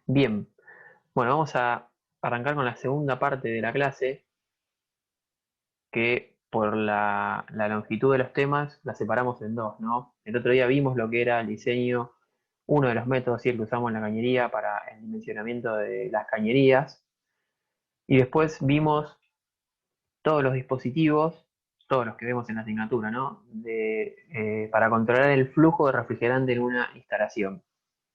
Bien, bueno, vamos a arrancar con la segunda parte de la clase, que por la longitud de los temas la separamos en dos, ¿no? El otro día vimos lo que era el diseño, uno de los métodos, sí, el que usamos en la cañería para el dimensionamiento de las cañerías, y después vimos todos los dispositivos, todos los que vemos en la asignatura, ¿no? Para controlar el flujo de refrigerante en una instalación.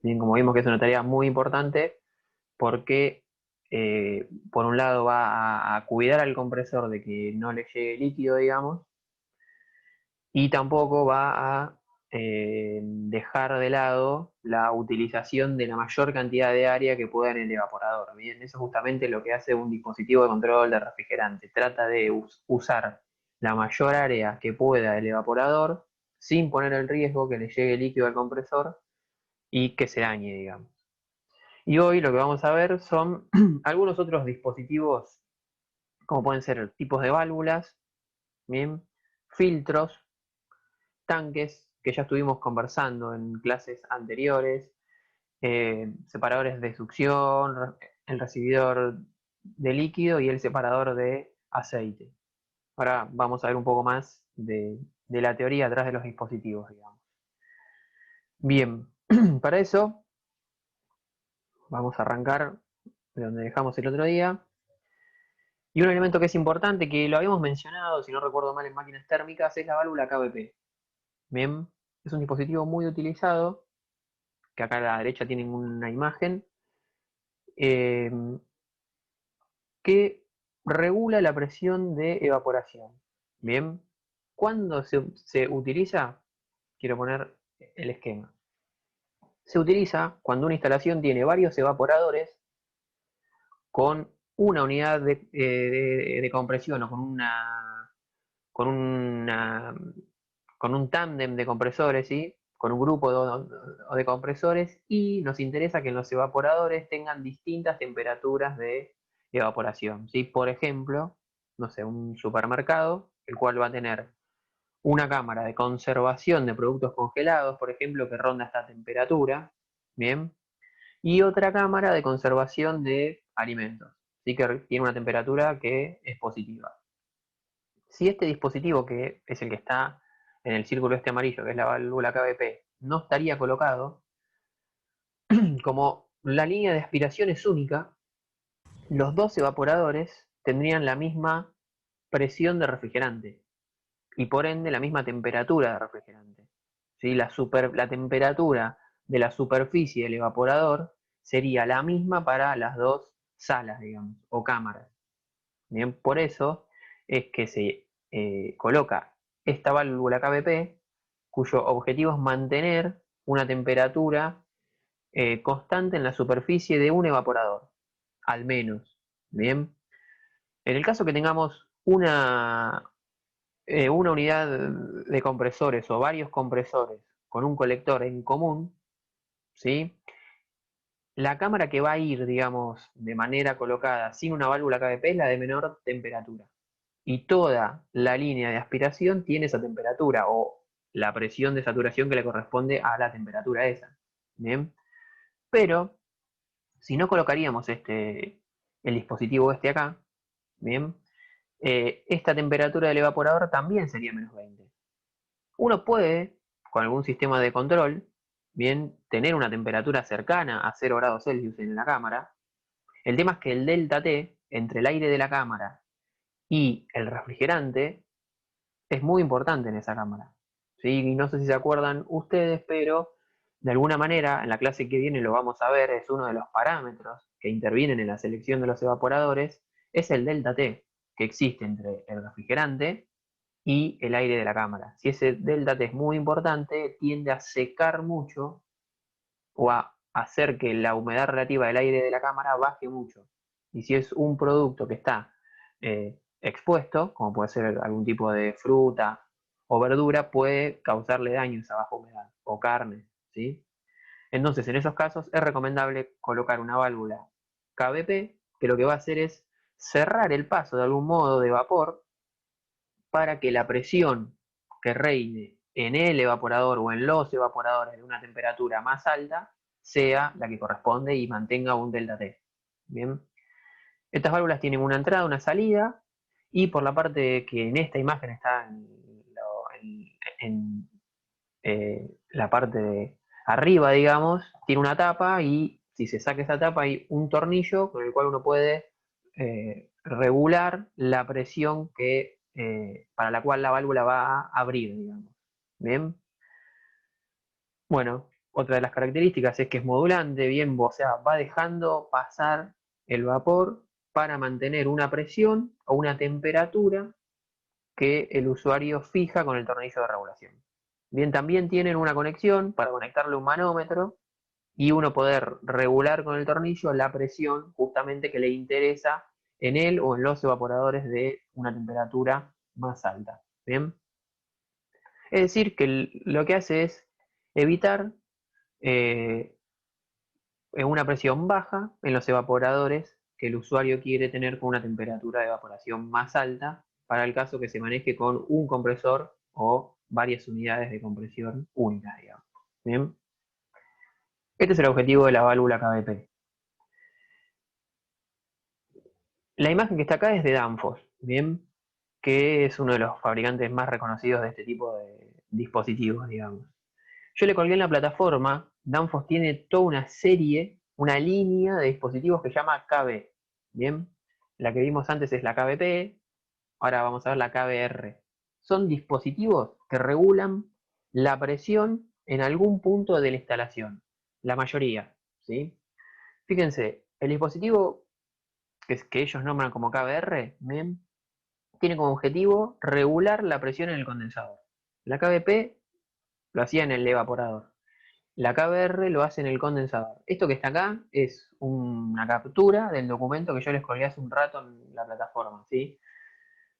Bien, como vimos que es una tarea muy importante, porque por un lado va a cuidar al compresor de que no le llegue líquido, digamos, y tampoco va a dejar de lado la utilización de la mayor cantidad de área que pueda en el evaporador. Bien, eso es justamente lo que hace un dispositivo de control de refrigerante. Trata de usar la mayor área que pueda del evaporador sin poner el riesgo que le llegue líquido al compresor y que se dañe, digamos. Y hoy lo que vamos a ver son algunos otros dispositivos, como pueden ser tipos de válvulas, bien, filtros, tanques, que ya estuvimos conversando en clases anteriores, separadores de succión, el recibidor de líquido y el separador de aceite. Ahora vamos a ver un poco más de la teoría atrás de los dispositivos, digamos. Bien, para eso vamos a arrancar de donde dejamos el otro día. Y un elemento que es importante, que lo habíamos mencionado, si no recuerdo mal, en máquinas térmicas, es la válvula KBP. Bien, es un dispositivo muy utilizado, que acá a la derecha tienen una imagen, eh, que regula la presión de evaporación. Bien, ¿cuándo se utiliza? Quiero poner el esquema. Se utiliza cuando una instalación tiene varios evaporadores con una unidad de compresión o con una con un tándem de compresores, ¿sí? Con un grupo de compresores, y nos interesa que los evaporadores tengan distintas temperaturas de evaporación, ¿sí? Por ejemplo, no sé, un supermercado, el cual va a tener una cámara de conservación de productos congelados, por ejemplo, que ronda esta temperatura, ¿bien? Y otra cámara de conservación de alimentos, ¿sí? Que tiene una temperatura que es positiva. Si este dispositivo, que es el que está en el círculo este amarillo, que es la válvula KBP, no estaría colocado, como la línea de aspiración es única, los dos evaporadores tendrían la misma presión de refrigerante y por ende la misma temperatura de refrigerante. ¿Sí? La temperatura de la superficie del evaporador sería la misma para las dos salas, digamos, o cámaras. Bien, por eso es que se coloca esta válvula KBP, cuyo objetivo es mantener una temperatura constante en la superficie de un evaporador, al menos. Bien, en el caso que tengamos una unidad de compresores o varios compresores con un colector en común, ¿sí? La cámara que va a ir, digamos, de manera colocada sin una válvula KBP es la de menor temperatura. Y toda la línea de aspiración tiene esa temperatura o la presión de saturación que le corresponde a la temperatura esa. Bien, pero si no colocaríamos el dispositivo este acá, bien, esta temperatura del evaporador también sería -20. Uno puede, con algún sistema de control, bien, tener una temperatura cercana a 0 grados Celsius en la cámara. El tema es que el delta T entre el aire de la cámara y el refrigerante es muy importante en esa cámara. ¿Sí? Y no sé si se acuerdan ustedes, pero de alguna manera, en la clase que viene lo vamos a ver, es uno de los parámetros que intervienen en la selección de los evaporadores, es el delta T que existe entre el refrigerante y el aire de la cámara. Si ese delta T es muy importante, tiende a secar mucho o a hacer que la humedad relativa del aire de la cámara baje mucho. Y si es un producto que está expuesto, como puede ser algún tipo de fruta o verdura, puede causarle daños a baja humedad o carne, ¿sí? Entonces, en esos casos es recomendable colocar una válvula KBP, que lo que va a hacer es cerrar el paso de algún modo de vapor para que la presión que reine en el evaporador o en los evaporadores de una temperatura más alta sea la que corresponde y mantenga un delta T. Bien. Estas válvulas tienen una entrada, una salida, y por la parte que en esta imagen está en la parte de arriba, digamos, tiene una tapa y si se saca esa tapa hay un tornillo con el cual uno puede regular la presión para la cual la válvula va a abrir, digamos. Bien. Bueno, otra de las características es que es modulante, bien, o sea, va dejando pasar el vapor para mantener una presión o una temperatura que el usuario fija con el tornillo de regulación. Bien, también tienen una conexión para conectarle un manómetro y uno poder regular con el tornillo la presión justamente que le interesa en él o en los evaporadores de una temperatura más alta. Bien, es decir, que lo que hace es evitar eh, una presión baja en los evaporadores que el usuario quiere tener con una temperatura de evaporación más alta para el caso que se maneje con un compresor o varias unidades de compresión únicas, digamos. ¿Bien? Este es el objetivo de la válvula KBP. La imagen que está acá es de Danfoss, ¿bien? Que es uno de los fabricantes más reconocidos de este tipo de dispositivos, digamos. Yo le colgué en la plataforma, Danfoss tiene toda una serie, una línea de dispositivos que se llama KB. Bien, la que vimos antes es la KBP, ahora vamos a ver la KBR. Son dispositivos que regulan la presión en algún punto de la instalación, la mayoría, ¿sí? Fíjense, el dispositivo que ellos nombran como KBR, ¿bien? Tiene como objetivo regular la presión en el condensador. La KBP lo hacía en el evaporador. La KBR lo hace en el condensador. Esto que está acá es una captura del documento que yo les colgué hace un rato en la plataforma, ¿sí?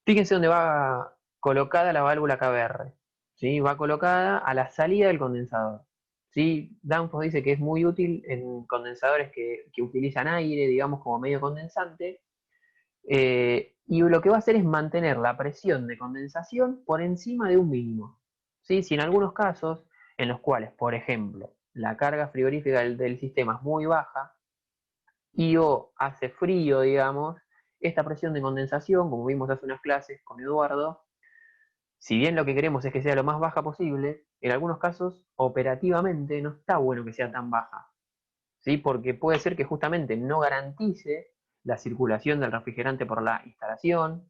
Fíjense dónde va colocada la válvula KBR, ¿sí? Va colocada a la salida del condensador, ¿sí? Danfoss dice que es muy útil en condensadores que utilizan aire, digamos, como medio condensante, y lo que va a hacer es mantener la presión de condensación por encima de un mínimo, ¿sí? Si en algunos casos, en los cuales, por ejemplo, la carga frigorífica del sistema es muy baja y o hace frío, digamos, esta presión de condensación, como vimos hace unas clases con Eduardo, si bien lo que queremos es que sea lo más baja posible, en algunos casos operativamente no está bueno que sea tan baja, ¿sí? Porque puede ser que justamente no garantice la circulación del refrigerante por la instalación,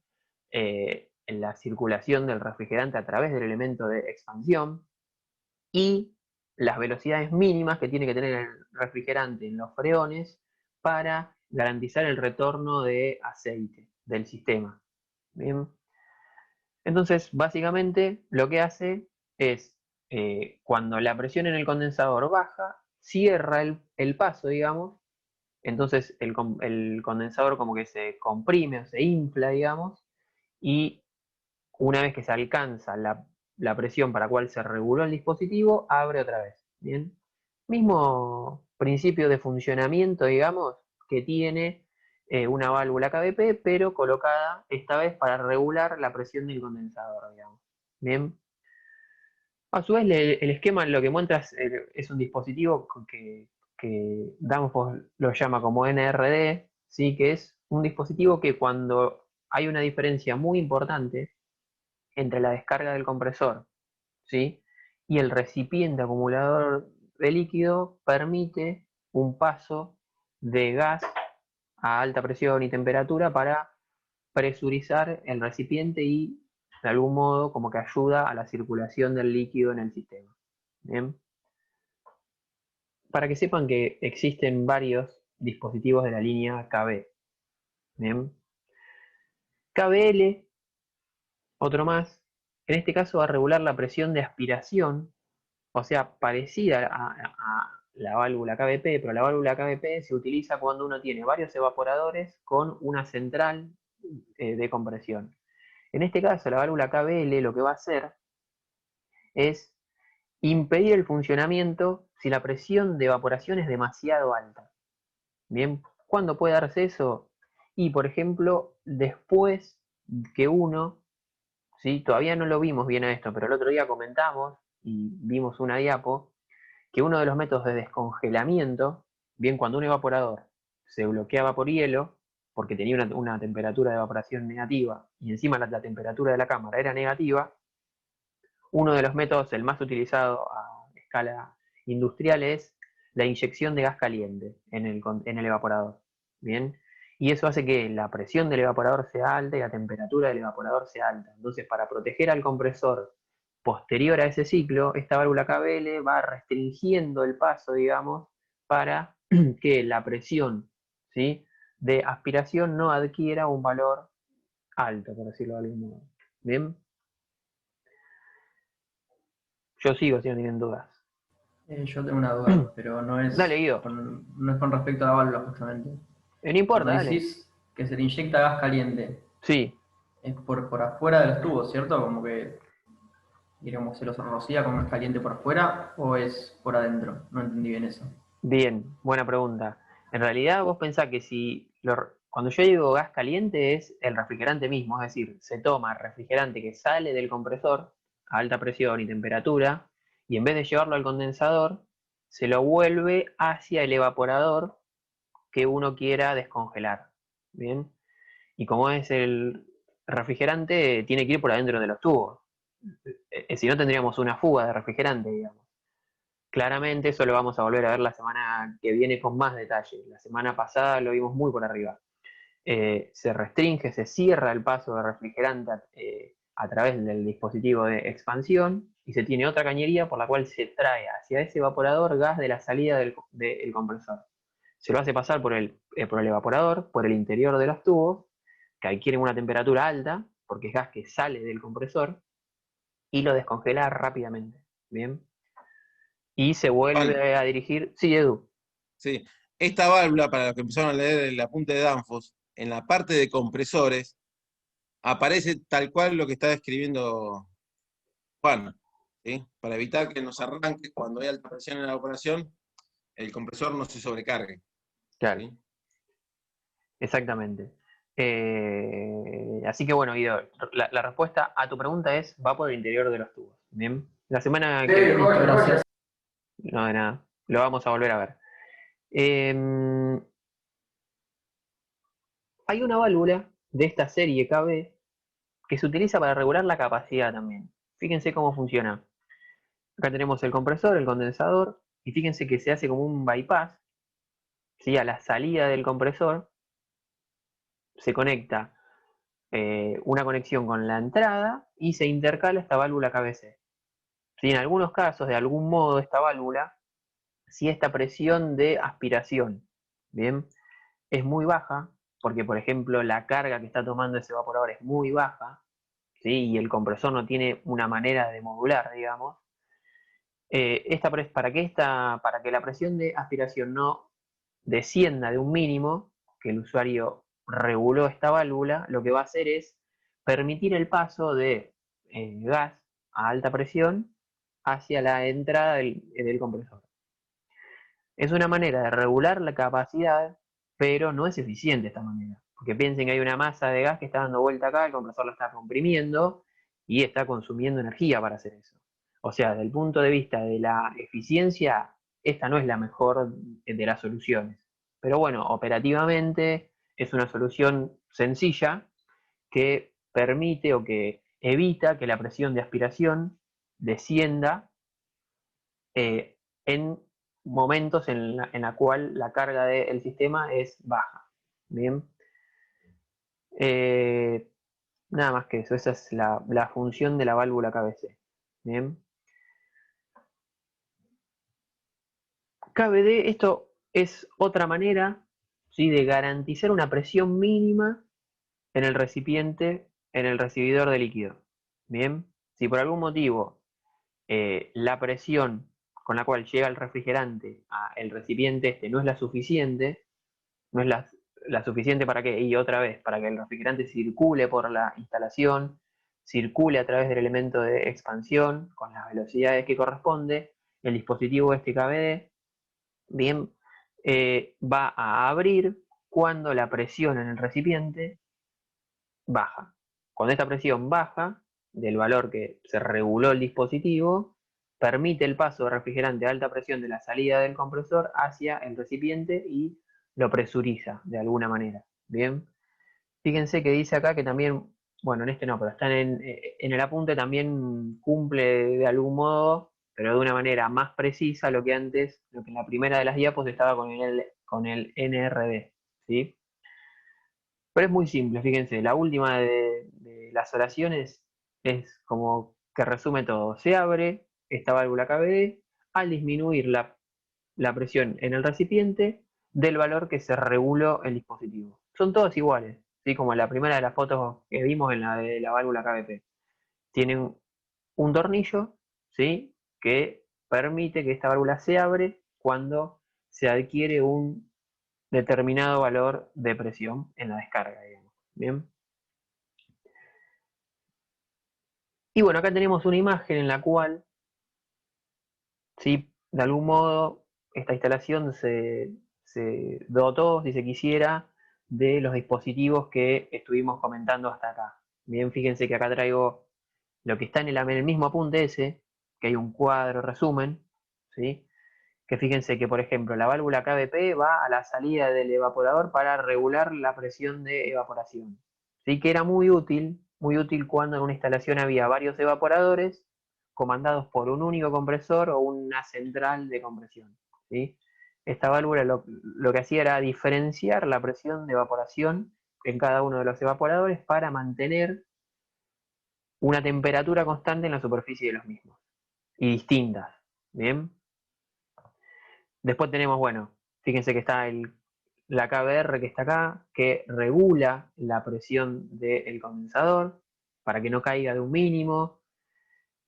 la circulación del refrigerante a través del elemento de expansión y las velocidades mínimas que tiene que tener el refrigerante en los freones para garantizar el retorno de aceite del sistema. ¿Bien? Entonces, básicamente lo que hace es, cuando la presión en el condensador baja, cierra el paso, digamos, entonces el condensador como que se comprime o se infla, digamos, y una vez que se alcanza la presión para la cual se reguló el dispositivo, abre otra vez. ¿Bien? Mismo principio de funcionamiento, digamos, que tiene una válvula KBP, pero colocada esta vez para regular la presión del condensador, digamos. Bien. A su vez, el esquema lo que muestra es un dispositivo que Danfoss lo llama como NRD, ¿sí? Que es un dispositivo que cuando hay una diferencia muy importante entre la descarga del compresor, ¿sí? Y el recipiente acumulador de líquido, permite un paso de gas a alta presión y temperatura para presurizar el recipiente y de algún modo como que ayuda a la circulación del líquido en el sistema. ¿Bien? Para que sepan que existen varios dispositivos de la línea KB. ¿Bien? KBL, otro más, en este caso va a regular la presión de aspiración, o sea, parecida a la válvula KBP, pero la válvula KBP se utiliza cuando uno tiene varios evaporadores con una central de compresión. En este caso, la válvula KBL lo que va a hacer es impedir el funcionamiento si la presión de evaporación es demasiado alta. Bien, ¿cuándo puede darse eso? Y por ejemplo, después que uno, ¿sí? Todavía no lo vimos bien a esto, pero el otro día comentamos y vimos una diapo que uno de los métodos de descongelamiento, bien cuando un evaporador se bloqueaba por hielo, porque tenía una temperatura de evaporación negativa, y encima la temperatura de la cámara era negativa, uno de los métodos, el más utilizado a escala industrial, es la inyección de gas caliente en el evaporador. Bien, y eso hace que la presión del evaporador sea alta y la temperatura del evaporador sea alta. Entonces, para proteger al compresor posterior a ese ciclo, esta válvula KBL va restringiendo el paso, digamos, para que la presión, ¿sí?, de aspiración no adquiera un valor alto, por decirlo de algún modo. Bien, yo sigo si no tienen dudas. Yo tengo una duda, pero Dale, Guido. no es con respecto a la válvula justamente. No Cuando importa, dale. decís que se le inyecta gas caliente, Sí, es por afuera de los tubos, ¿cierto? Como que, digamos, se los rocía con gas caliente por afuera o es por adentro. No entendí bien eso. bien, buena pregunta. En realidad vos pensás que cuando yo digo gas caliente es el refrigerante mismo, es decir, se toma refrigerante que sale del compresor a alta presión y temperatura y en vez de llevarlo al condensador, se lo vuelve hacia el evaporador que uno quiera descongelar. Bien, y como es el refrigerante, tiene que ir por adentro de los tubos. Si no, tendríamos una fuga de refrigerante, digamos. Claramente eso lo vamos a volver a ver la semana que viene con más detalle. La semana pasada lo vimos muy por arriba. Se restringe, se cierra el paso de refrigerante a través del dispositivo de expansión y se tiene otra cañería por la cual se trae hacia ese evaporador gas de la salida del compresor. Se lo hace pasar por el evaporador, por el interior de los tubos, que adquieren una temperatura alta, porque es gas que sale del compresor, y lo descongela rápidamente. Bien. Y se Juan, vuelve a dirigir. Sí, Edu. sí. Esta válvula, para los que empezaron a leer el apunte de Danfoss, en la parte de compresores, aparece tal cual lo que está describiendo Juan, ¿sí? Para evitar que nos arranque cuando hay alta presión en la operación, el compresor no se sobrecargue. Claro, ¿Sí? exactamente. Así que bueno, Guido, la respuesta a tu pregunta es, va por el interior de los tubos. Bien. La semana que viene, Listo, gracias. no de nada, lo vamos a volver a ver. Hay una válvula de esta serie KB que se utiliza para regular la capacidad también. Fíjense cómo funciona. Acá tenemos el compresor, el condensador, y fíjense que se hace como un bypass, ¿sí? A la salida del compresor se conecta una conexión con la entrada y se intercala esta válvula KBC. ¿Sí? En algunos casos, de algún modo, esta válvula, si esta presión de aspiración, ¿bien?, es muy baja, porque por ejemplo la carga que está tomando ese evaporador es muy baja, ¿sí?, y el compresor no tiene una manera de modular, digamos, para que la presión de aspiración no descienda de un mínimo, que el usuario reguló esta válvula, lo que va a hacer es permitir el paso de gas a alta presión hacia la entrada del compresor. Es una manera de regular la capacidad, pero no es eficiente esta manera. Porque piensen que hay una masa de gas que está dando vuelta acá, el compresor la está comprimiendo y está consumiendo energía para hacer eso. O sea, desde el punto de vista de la eficiencia, esta no es la mejor de las soluciones. Pero bueno, operativamente es una solución sencilla que permite o que evita que la presión de aspiración descienda en momentos en la cual la carga del sistema es baja. Bien. Eh, Nada más que eso, esa es la función de la válvula KBC. Bien. KBD, esto es otra manera, ¿sí?, de garantizar una presión mínima en el recipiente, en el recibidor de líquido. Bien. Si por algún motivo la presión con la cual llega el refrigerante al recipiente este no es la suficiente, no es la suficiente para que, y otra vez, para que el refrigerante circule por la instalación, circule a través del elemento de expansión con las velocidades que corresponde, el dispositivo este KBD, bien, va a abrir cuando la presión en el recipiente baja. Cuando esta presión baja del valor que se reguló el dispositivo, permite el paso de refrigerante a alta presión de la salida del compresor hacia el recipiente y lo presuriza de alguna manera. Bien, fíjense que dice acá que también, bueno, en este no, pero está en el apunte también cumple de algún modo, pero de una manera más precisa lo que antes, lo que en la primera de las diapos estaba con el NRD, ¿sí? Pero es muy simple, fíjense, la última de las oraciones es como que resume todo. Se abre esta válvula KBD al disminuir la presión en el recipiente del valor que se reguló el dispositivo. Son todos iguales, ¿sí? Como la primera de las fotos que vimos en la de la válvula KBP. Tienen un tornillo, ¿sí? Que permite que esta válvula se abre cuando se adquiere un determinado valor de presión en la descarga, digamos. Bien. Y bueno, acá tenemos una imagen en la cual, ¿sí? De algún modo, esta instalación se dotó, si se quisiera, de los dispositivos que estuvimos comentando hasta acá. Bien, fíjense que acá traigo lo que está en el mismo apunte ese, que hay un cuadro resumen, ¿sí? Que fíjense que, por ejemplo, la válvula KBP va a la salida del evaporador para regular la presión de evaporación. Sí que era muy útil cuando en una instalación había varios evaporadores comandados por un único compresor o una central de compresión. ¿Sí? Esta válvula lo que hacía era diferenciar la presión de evaporación en cada uno de los evaporadores para mantener una temperatura constante en la superficie de los mismos y distintas. ¿Bien? Después tenemos, bueno, fíjense que está la KBR que está acá, que regula la presión del condensador para que no caiga de un mínimo.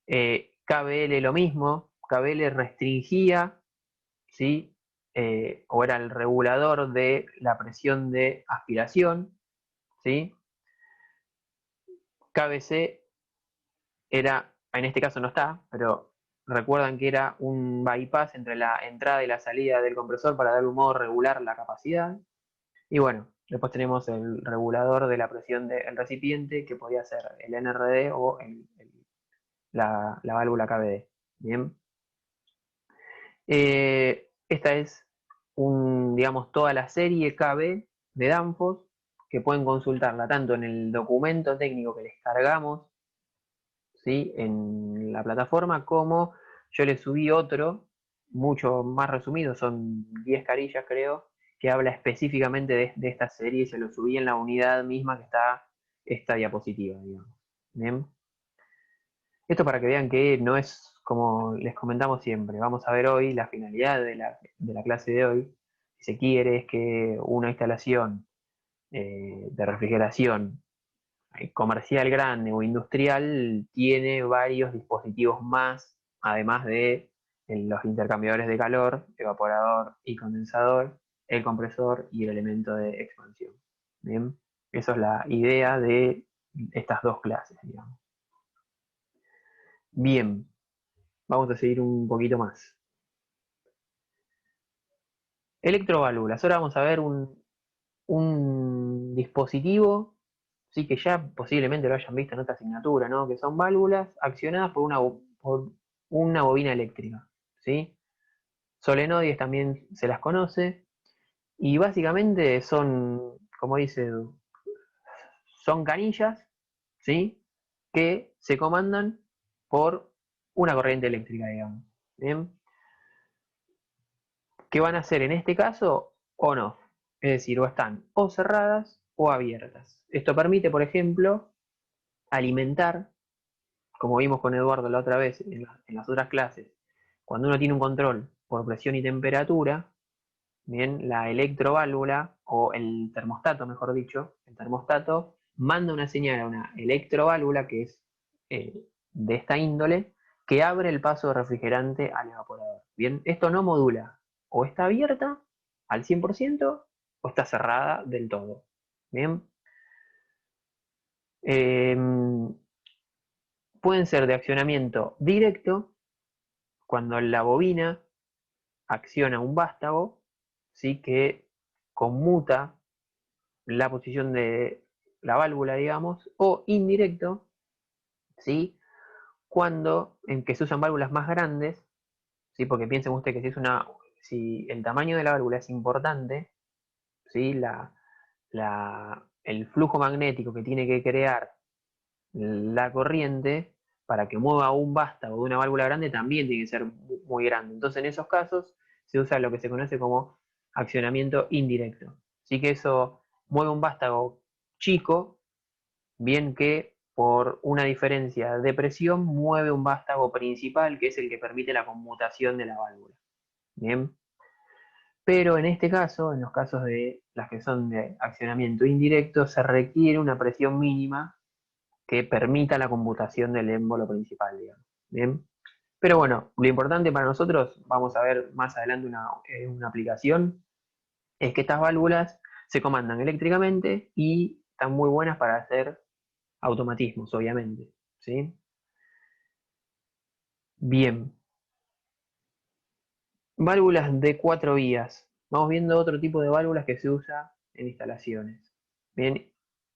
KBL lo mismo, KBL restringía, ¿sí? O era el regulador de la presión de aspiración, ¿sí? KBC era, en este caso no está, pero recuerdan que era un bypass entre la entrada y la salida del compresor para de algún modo regular la capacidad. Y bueno, después tenemos el regulador de la presión del recipiente, que podía ser el NRD o la válvula KBD. Bien. Esta es digamos, toda la serie KB de Danfoss, que pueden consultarla tanto en el documento técnico que les cargamos, ¿sí? En la plataforma, como yo les subí otro, mucho más resumido, son 10 carillas creo, que habla específicamente de esta serie y se lo subí en la unidad misma que está esta diapositiva, digamos. ¿Bien? Esto para que vean que no es como les comentamos siempre. Vamos a ver hoy la finalidad de la clase de hoy. Si se quiere, es que una instalación de refrigeración comercial grande o industrial tiene varios dispositivos más, además de los intercambiadores de calor, evaporador y condensador, el compresor y el elemento de expansión. Bien, esa es la idea de estas dos clases, digamos. Bien, vamos a seguir un poquito más. Electroválvulas. Ahora vamos a ver un dispositivo, sí, que ya posiblemente lo hayan visto en otra asignatura, ¿no? Que son válvulas accionadas por una bobina eléctrica, ¿sí? Solenoides también se las conoce, y básicamente son, como dice Edu, son canillas, ¿sí? Que se comandan por una corriente eléctrica, digamos. ¿Bien? ¿Qué van a hacer en este caso? O no. Es decir, o están o cerradas o abiertas. Esto permite, por ejemplo, alimentar, como vimos con Eduardo la otra vez en las otras clases, cuando uno tiene un control por presión y temperatura, bien, la electroválvula, o el termostato, mejor dicho, el termostato manda una señal a una electroválvula que es de esta índole, que abre el paso de refrigerante al evaporador. Bien, esto no modula, o está abierta al 100% o está cerrada del todo. Bien. Eh, Pueden ser de accionamiento directo, cuando la bobina acciona un vástago, ¿sí? Que conmuta la posición de la válvula, digamos, o indirecto, ¿sí? cuando en que se usan válvulas más grandes, ¿sí? Porque piensen usted que si el tamaño de la válvula es importante, ¿sí? El flujo magnético que tiene que crear la corriente para que mueva un vástago de una válvula grande también tiene que ser muy grande. Entonces, en esos casos se usa lo que se conoce como accionamiento indirecto. Así que eso mueve un vástago chico, bien que por una diferencia de presión mueve un vástago principal, que es el que permite la conmutación de la válvula. Bien. Pero en este caso, en los casos de las que son de accionamiento indirecto, se requiere una presión mínima que permita la conmutación del émbolo principal, digamos. Bien. Pero bueno, lo importante para nosotros, vamos a ver más adelante una aplicación, es que estas válvulas se comandan eléctricamente y están muy buenas para hacer automatismos, obviamente. ¿Sí? Bien. Válvulas de 4 vías. Vamos viendo otro tipo de válvulas que se usa en instalaciones. Bien.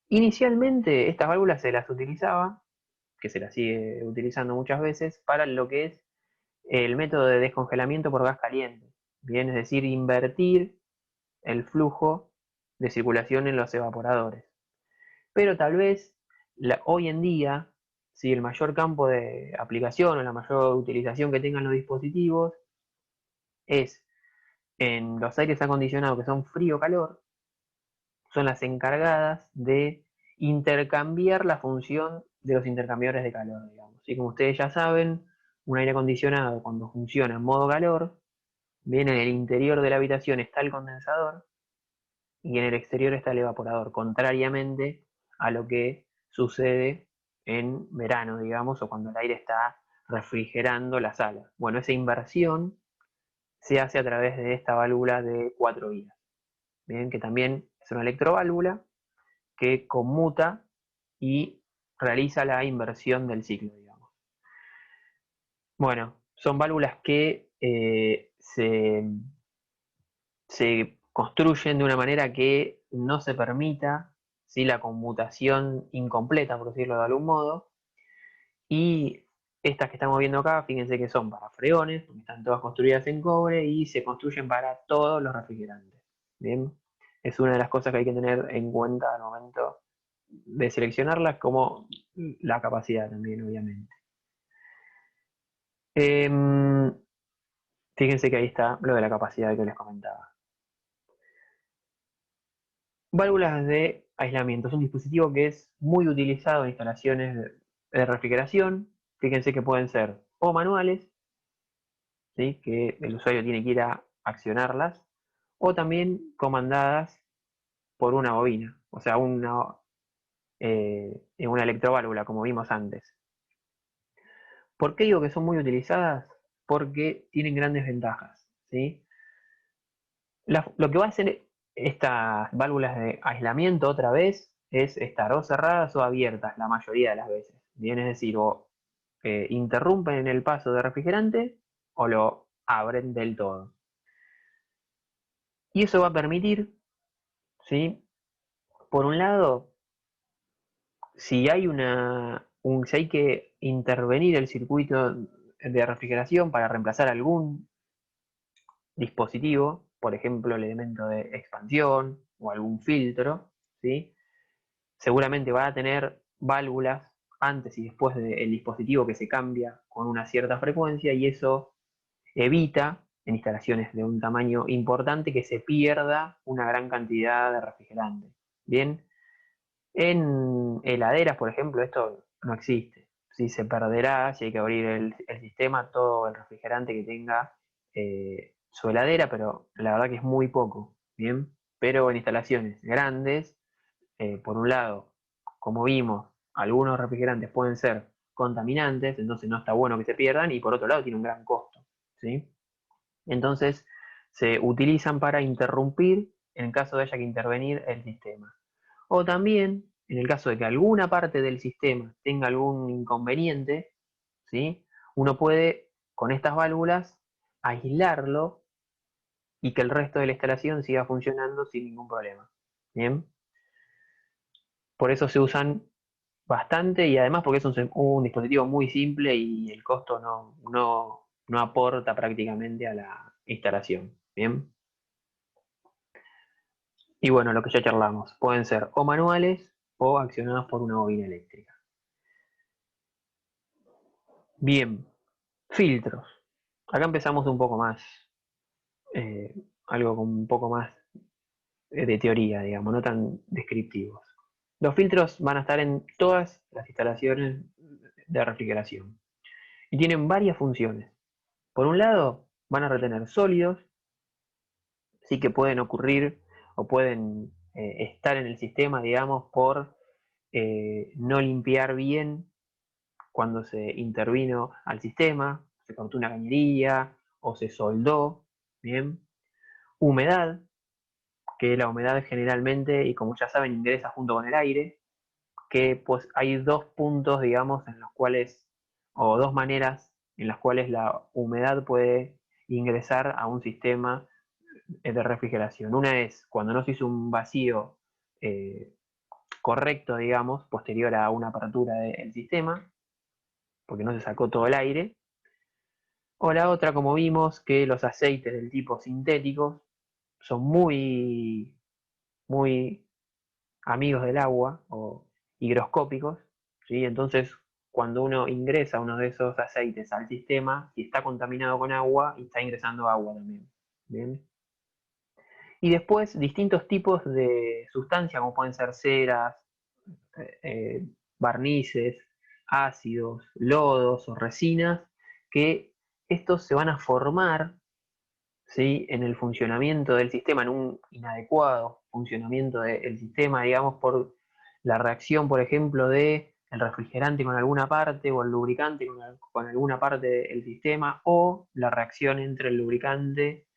Inicialmente estas válvulas se las utilizaba, que se las sigue utilizando muchas veces, para lo que es el método de descongelamiento por gas caliente. Bien, es decir, invertir el flujo de circulación en los evaporadores. Pero tal vez hoy en día, si el mayor campo de aplicación o la mayor utilización que tengan los dispositivos es en los aires acondicionados que son frío-calor, son las encargadas de intercambiar la función de los intercambiadores de calor, digamos. Y como ustedes ya saben, un aire acondicionado cuando funciona en modo calor, bien, en el interior de la habitación está el condensador y en el exterior está el evaporador, contrariamente a lo que sucede en verano, digamos, o cuando el aire está refrigerando la sala. Bueno, esa inversión se hace a través de esta válvula de 4 vías, bien, que también es una electroválvula que conmuta y realiza la inversión del ciclo, digamos. Bueno, son válvulas que se construyen de una manera que no se permita, ¿sí?, la conmutación incompleta, por decirlo de algún modo. Y estas que estamos viendo acá, fíjense que son para freones, porque están todas construidas en cobre y se construyen para todos los refrigerantes. Bien, es una de las cosas que hay que tener en cuenta al momento de seleccionarlas, como la capacidad también, obviamente. Fíjense que ahí está lo de la capacidad que les comentaba. Válvulas de aislamiento. Es un dispositivo que es muy utilizado en instalaciones de refrigeración. Fíjense que pueden ser o manuales, ¿sí?, que el usuario tiene que ir a accionarlas, o también comandadas por una bobina, o sea, una electroválvula, como vimos antes. ¿Por qué digo que son muy utilizadas? Porque tienen grandes ventajas, ¿sí? Lo que va a hacer estas válvulas de aislamiento otra vez es estar o cerradas o abiertas la mayoría de las veces. Bien, es decir, o interrumpen el paso de refrigerante o lo abren del todo. Y eso va a permitir, ¿sí?, por un lado, si hay si hay que intervenir el circuito de refrigeración para reemplazar algún dispositivo, por ejemplo, el elemento de expansión o algún filtro, ¿sí?, seguramente va a tener válvulas antes y después del dispositivo que se cambia con una cierta frecuencia, y eso evita en instalaciones de un tamaño importante que se pierda una gran cantidad de refrigerante. Bien, en heladeras, por ejemplo, esto no existe. Si se perderá, si hay que abrir el sistema, todo el refrigerante que tenga su heladera, pero la verdad que es muy poco. Bien, pero en instalaciones grandes, por un lado, como vimos, algunos refrigerantes pueden ser contaminantes, entonces no está bueno que se pierdan, y por otro lado tiene un gran costo, ¿sí? Entonces se utilizan para interrumpir en caso de haya que intervenir el sistema. O también, en el caso de que alguna parte del sistema tenga algún inconveniente, ¿sí?, uno puede, con estas válvulas, aislarlo y que el resto de la instalación siga funcionando sin ningún problema. Bien. Por eso se usan bastante, y además porque es un dispositivo muy simple y el costo no aporta prácticamente a la instalación. Bien. Y bueno, lo que ya charlamos, pueden ser o manuales o accionados por una bobina eléctrica. Bien, filtros. Acá empezamos un poco más, algo con un poco más de teoría, digamos, no tan descriptivos. Los filtros van a estar en todas las instalaciones de refrigeración y tienen varias funciones. Por un lado, van a retener sólidos, sí que pueden ocurrir o pueden estar en el sistema, digamos, por no limpiar bien cuando se intervino al sistema, se cortó una cañería o se soldó, ¿bien? Humedad, que la humedad generalmente, y como ya saben, ingresa junto con el aire, que pues hay dos puntos, digamos, en los cuales, o dos maneras en las cuales la humedad puede ingresar a un sistema de refrigeración. Una es cuando no se hizo un vacío eh, correcto, digamos, posterior a una apertura del sistema, porque no se sacó todo el aire. O la otra, como vimos, que los aceites del tipo sintéticos son muy amigos del agua o higroscópicos, ¿sí? Entonces, cuando uno ingresa uno de esos aceites al sistema, si está contaminado con agua, está ingresando agua también. ¿Bien? Y después, distintos tipos de sustancias, como pueden ser ceras, eh, barnices, ácidos, lodos o resinas, que estos se van a formar, ¿sí?, en el funcionamiento del sistema, en un inadecuado funcionamiento del sistema, digamos, por la reacción, por ejemplo, de el refrigerante con alguna parte o el lubricante con alguna parte del sistema, o la reacción entre el lubricante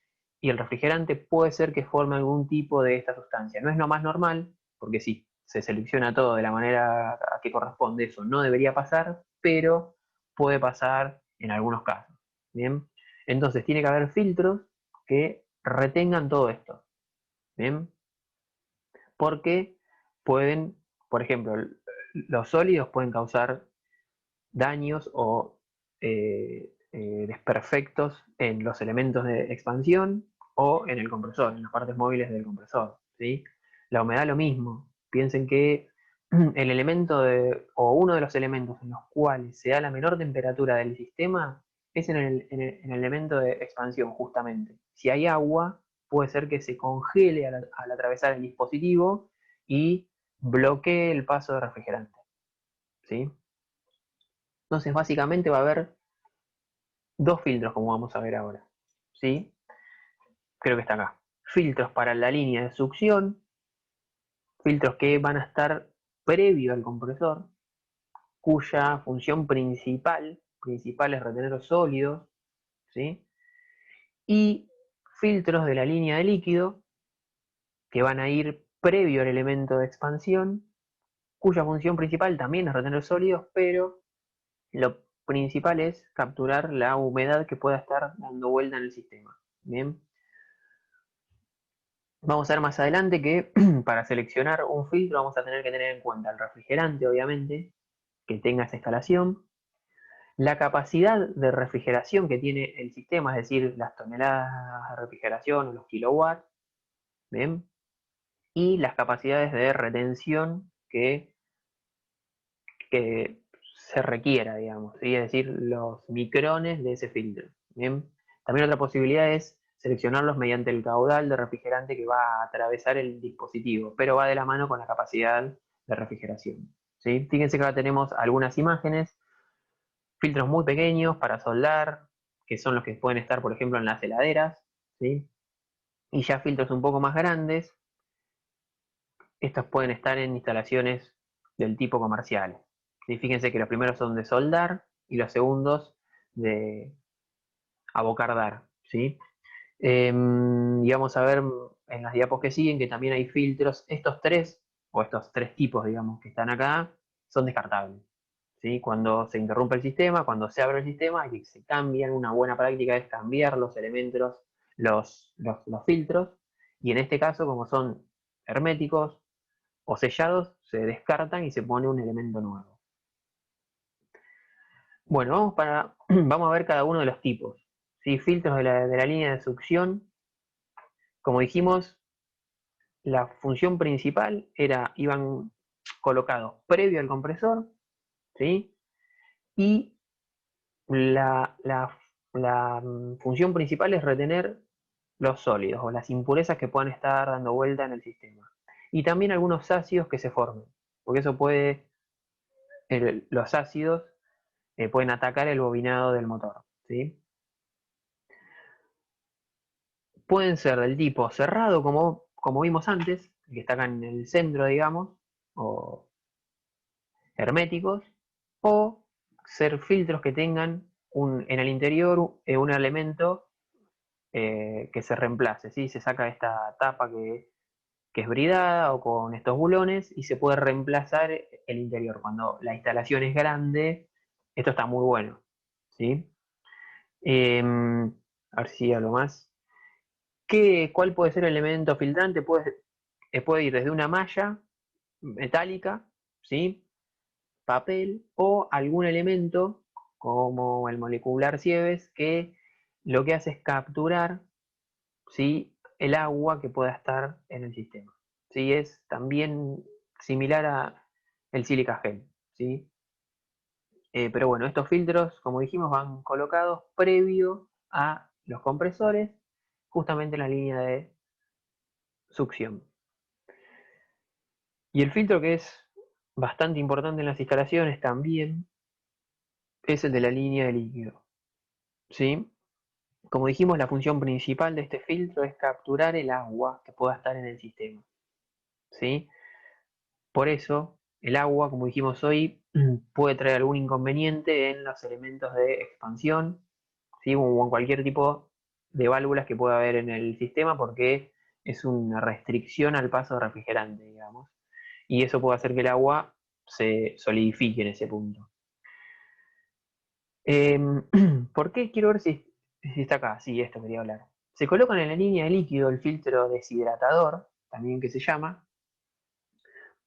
y el refrigerante puede ser que forme algún tipo de esta sustancia. No es lo más normal, porque si se selecciona todo de la manera a que corresponde, eso no debería pasar, pero puede pasar en algunos casos. ¿Bien? Entonces tiene que haber filtros que retengan todo esto. ¿Bien? Porque pueden, por ejemplo, los sólidos pueden causar daños o desperfectos en los elementos de expansión o en el compresor, en las partes móviles del compresor. ¿Sí? La humedad lo mismo. Piensen que el elemento o uno de los elementos en los cuales se da la menor temperatura del sistema es en el elemento de expansión, justamente. Si hay agua, puede ser que se congele al atravesar el dispositivo y bloquee el paso de refrigerante. ¿Sí? Entonces, básicamente va a haber dos filtros, como vamos a ver ahora. ¿Sí? Creo que está acá. Filtros para la línea de succión, filtros que van a estar previo al compresor, cuya función principal es retener los sólidos, ¿sí? Y filtros de la línea de líquido, que van a ir previo al elemento de expansión, cuya función principal también es retener sólidos, pero lo principal es capturar la humedad que pueda estar dando vuelta en el sistema. Bien. Vamos a ver más adelante que para seleccionar un filtro vamos a tener que tener en cuenta el refrigerante, obviamente, que tenga esa instalación, la capacidad de refrigeración que tiene el sistema, es decir, las toneladas de refrigeración o los kilowatts, ¿bien? Y las capacidades de retención que se requiera, digamos, ¿sí? Es decir, los micrones de ese filtro. ¿Bien? También otra posibilidad es seleccionarlos mediante el caudal de refrigerante que va a atravesar el dispositivo, pero va de la mano con la capacidad de refrigeración. ¿Sí? Fíjense que acá tenemos algunas imágenes, filtros muy pequeños para soldar, que son los que pueden estar, por ejemplo, en las heladeras, ¿sí? Y ya filtros un poco más grandes, estos pueden estar en instalaciones del tipo comercial. ¿Sí? Fíjense que los primeros son de soldar y los segundos de abocardar. ¿Sí? Y vamos a ver en las diapos que siguen que también hay filtros. Estos tres tipos, digamos, que están acá, son descartables. ¿Sí? Cuando se interrumpe el sistema, cuando se abre el sistema, y se cambian. Una buena práctica es cambiar los elementos, los filtros. Y en este caso, como son herméticos o sellados, se descartan y se pone un elemento nuevo. Bueno, vamos a ver cada uno de los tipos. ¿Sí? Filtros de la línea de succión. Como dijimos, la función principal iban colocados previo al compresor, ¿sí? Y la función principal es retener los sólidos o las impurezas que puedan estar dando vuelta en el sistema. Y también algunos ácidos que se formen, porque eso los ácidos pueden atacar el bobinado del motor, ¿sí? Pueden ser del tipo cerrado, como vimos antes, que está acá en el centro, digamos, o herméticos, o ser filtros que tengan en el interior un elemento que se reemplace, ¿sí? Se saca esta tapa que es bridada o con estos bulones y se puede reemplazar el interior. Cuando la instalación es grande, esto está muy bueno, ¿sí? A ver si hablo más. ¿Cuál puede ser el elemento filtrante? Puede ir desde una malla metálica, ¿sí? Papel o algún elemento como el molecular Sievers que lo que hace es capturar, ¿sí? El agua que pueda estar en el sistema. ¿Sí? Es también similar a el silica gel, ¿sí? Pero bueno, estos filtros, como dijimos, van colocados previo a los compresores, justamente en la línea de succión. Y el filtro que es bastante importante en las instalaciones también es el de la línea de líquido, ¿sí? Como dijimos, la función principal de este filtro es capturar el agua que pueda estar en el sistema, ¿sí? Por eso, el agua, como dijimos hoy, puede traer algún inconveniente en los elementos de expansión, ¿sí? O en cualquier tipo de válvulas que pueda haber en el sistema, porque es una restricción al paso de refrigerante, digamos. Y eso puede hacer que el agua se solidifique en ese punto. ¿Por qué? Quiero ver si está acá. Sí, esto quería hablar. Se colocan en la línea de líquido el filtro deshidratador, también que se llama,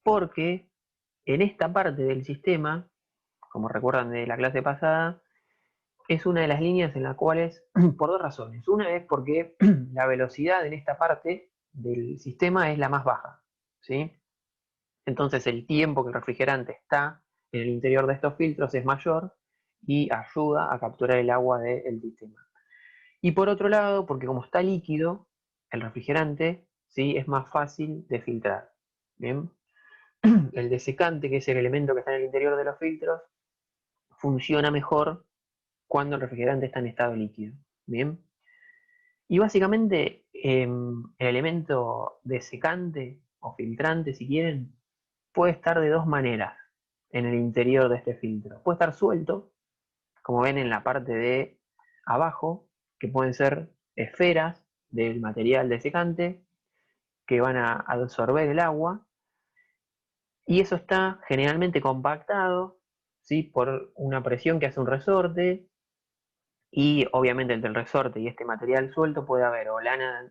porque en esta parte del sistema, como recuerdan de la clase pasada, es una de las líneas en las cuales, por dos razones. Una es porque la velocidad en esta parte del sistema es la más baja, ¿sí? Entonces el tiempo que el refrigerante está en el interior de estos filtros es mayor y ayuda a capturar el agua del sistema. Y por otro lado, porque como está líquido, el refrigerante, ¿sí? Es más fácil de filtrar. ¿Bien? El desecante, que es el elemento que está en el interior de los filtros, funciona mejor cuando el refrigerante está en estado líquido. ¿Bien? Y básicamente el elemento desecante o filtrante, si quieren, puede estar de dos maneras en el interior de este filtro. Puede estar suelto, como ven en la parte de abajo, que pueden ser esferas del material desecante que van a absorber el agua, y eso está generalmente compactado, ¿sí? Por una presión que hace un resorte, y obviamente entre el resorte y este material suelto puede haber o lana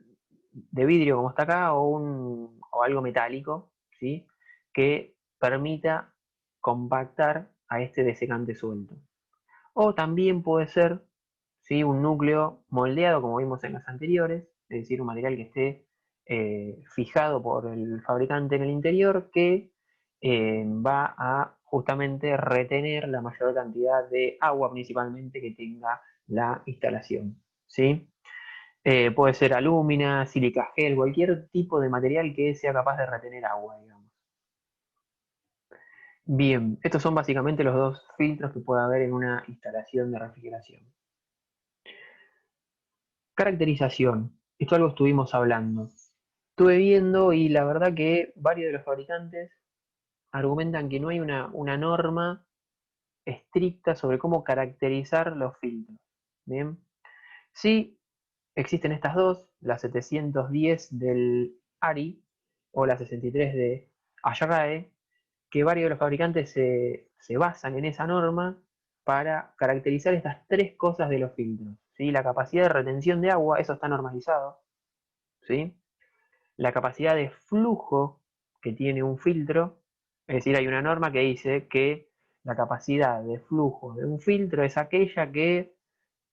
de vidrio como está acá o algo metálico, ¿sí? Que permita compactar a este desecante suelto. O también puede ser, ¿sí? Un núcleo moldeado como vimos en las anteriores, es decir, un material que esté fijado por el fabricante en el interior que va a justamente retener la mayor cantidad de agua principalmente que tenga la instalación, ¿sí? Puede ser alúmina, sílica gel, cualquier tipo de material que sea capaz de retener agua, digamos. Bien, estos son básicamente los dos filtros que puede haber en una instalación de refrigeración. Caracterización. Esto algo estuvimos hablando. Estuve viendo y la verdad que varios de los fabricantes argumentan que no hay una norma estricta sobre cómo caracterizar los filtros. Bien. Sí, existen estas dos, la 710 del ARI o la 63 de ASHRAE, que varios de los fabricantes se basan en esa norma para caracterizar estas tres cosas de los filtros. ¿Sí? La capacidad de retención de agua, eso está normalizado. ¿Sí? La capacidad de flujo que tiene un filtro, Es decir, hay una norma que dice que la capacidad de flujo de un filtro es aquella que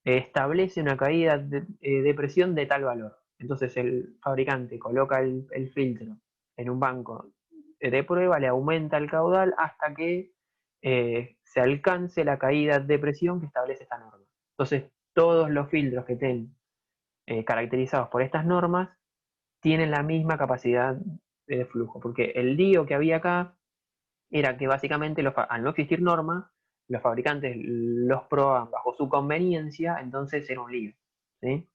establece una caída de presión de tal valor. Entonces el fabricante coloca el filtro en un banco de prueba, le aumenta el caudal hasta que se alcance la caída de presión que establece esta norma. Entonces todos los filtros que estén caracterizados por estas normas tienen la misma capacidad de flujo, porque el lío que había acá era que básicamente al no existir norma, los fabricantes los probaban bajo su conveniencia, entonces era un lío, ¿sí?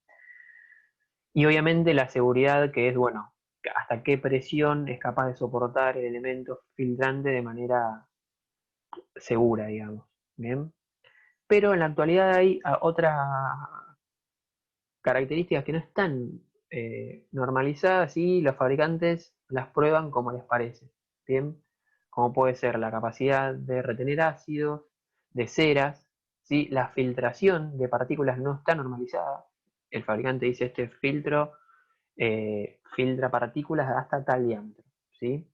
Y obviamente la seguridad, que es, bueno, hasta qué presión es capaz de soportar el elemento filtrante de manera segura, digamos, ¿bien? Pero en la actualidad hay otras características que no están normalizadas y los fabricantes las prueban como les parece, ¿bien? Como puede ser la capacidad de retener ácidos, de ceras, ¿sí? La filtración de partículas no está normalizada. El fabricante dice este filtro filtra partículas hasta tal diámetro, ¿sí?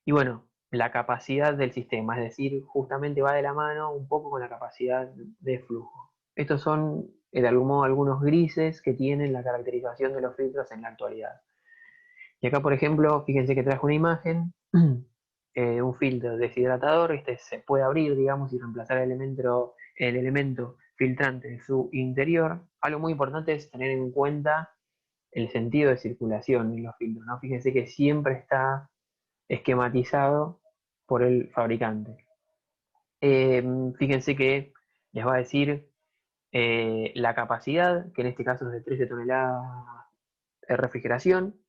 Y bueno, la capacidad del sistema, es decir, justamente va de la mano un poco con la capacidad de flujo. Estos son, de algún modo, algunos grises que tienen la caracterización de los filtros en la actualidad. Y acá, por ejemplo, fíjense que traje una imagen, un filtro deshidratador, este se puede abrir, digamos, y reemplazar el elemento filtrante de su interior. Algo muy importante es tener en cuenta el sentido de circulación en los filtros, ¿no? Fíjense que siempre está esquematizado por el fabricante. Fíjense que les va a decir la capacidad, que en este caso es de 13 toneladas de refrigeración,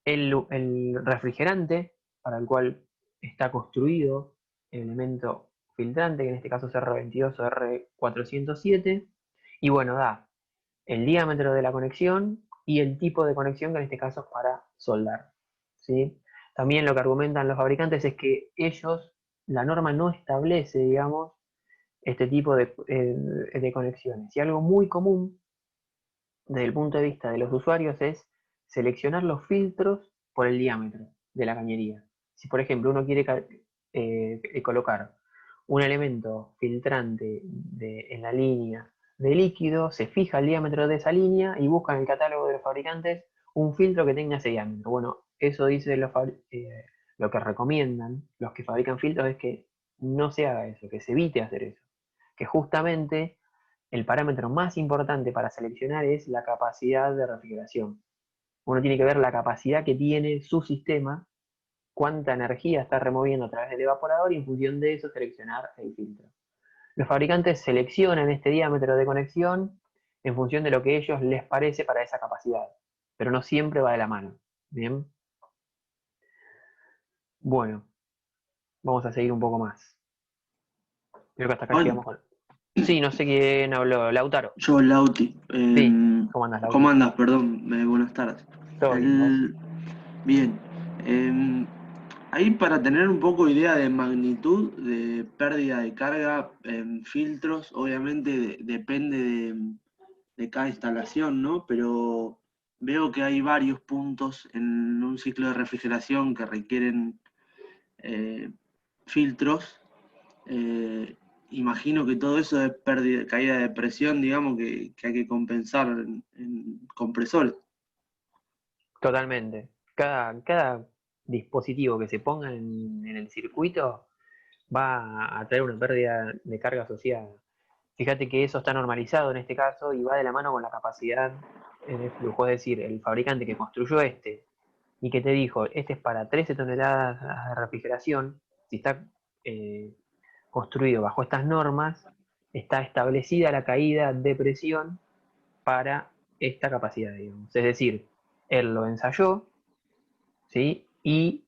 el refrigerante para el cual está construido el elemento filtrante, que en este caso es R22 o R407, y bueno, da el diámetro de la conexión y el tipo de conexión, que en este caso es para soldar, ¿sí? También lo que argumentan los fabricantes es que ellos, la norma no establece, digamos, este tipo de conexiones. Y algo muy común desde el punto de vista de los usuarios es seleccionar los filtros por el diámetro de la cañería. Si por ejemplo uno quiere colocar un elemento filtrante en la línea de líquido, se fija el diámetro de esa línea y busca en el catálogo de los fabricantes un filtro que tenga ese diámetro. Bueno, eso dice lo que recomiendan los que fabrican filtros es que no se haga eso, que se evite hacer eso. Que justamente el parámetro más importante para seleccionar es la capacidad de refrigeración. Uno tiene que ver la capacidad que tiene su sistema, cuánta energía está removiendo a través del evaporador y en función de eso seleccionar el filtro. Los fabricantes seleccionan este diámetro de conexión en función de lo que a ellos les parece para esa capacidad, pero no siempre va de la mano. Bien. Bueno, vamos a seguir un poco más. Creo que hasta acá Juan, llegamos con... Sí, no sé quién habló. Lautaro. yo Lauti. Sí, ¿cómo andas, ¿Cómo Lauti? andas? Perdón, buenas tardes. Todo bien, vos. Bien. Ahí para tener un poco idea de magnitud de pérdida de carga en filtros, obviamente depende de cada instalación, ¿no? Pero veo que hay varios puntos en un ciclo de refrigeración que requieren eh, filtros. Eh, Imagino que todo eso es pérdida, caída de presión, digamos, que hay que compensar en compresores. Totalmente. Cada dispositivo que se ponga en el circuito va a traer una pérdida de carga asociada. Fíjate que eso está normalizado en este caso y va de la mano con la capacidad de flujo. Es decir, el fabricante que construyó este y que te dijo, este es para 13 toneladas de refrigeración, si está eh, construido bajo estas normas, está establecida la caída de presión para esta capacidad, digamos. Es decir, él lo ensayó, ¿sí? Y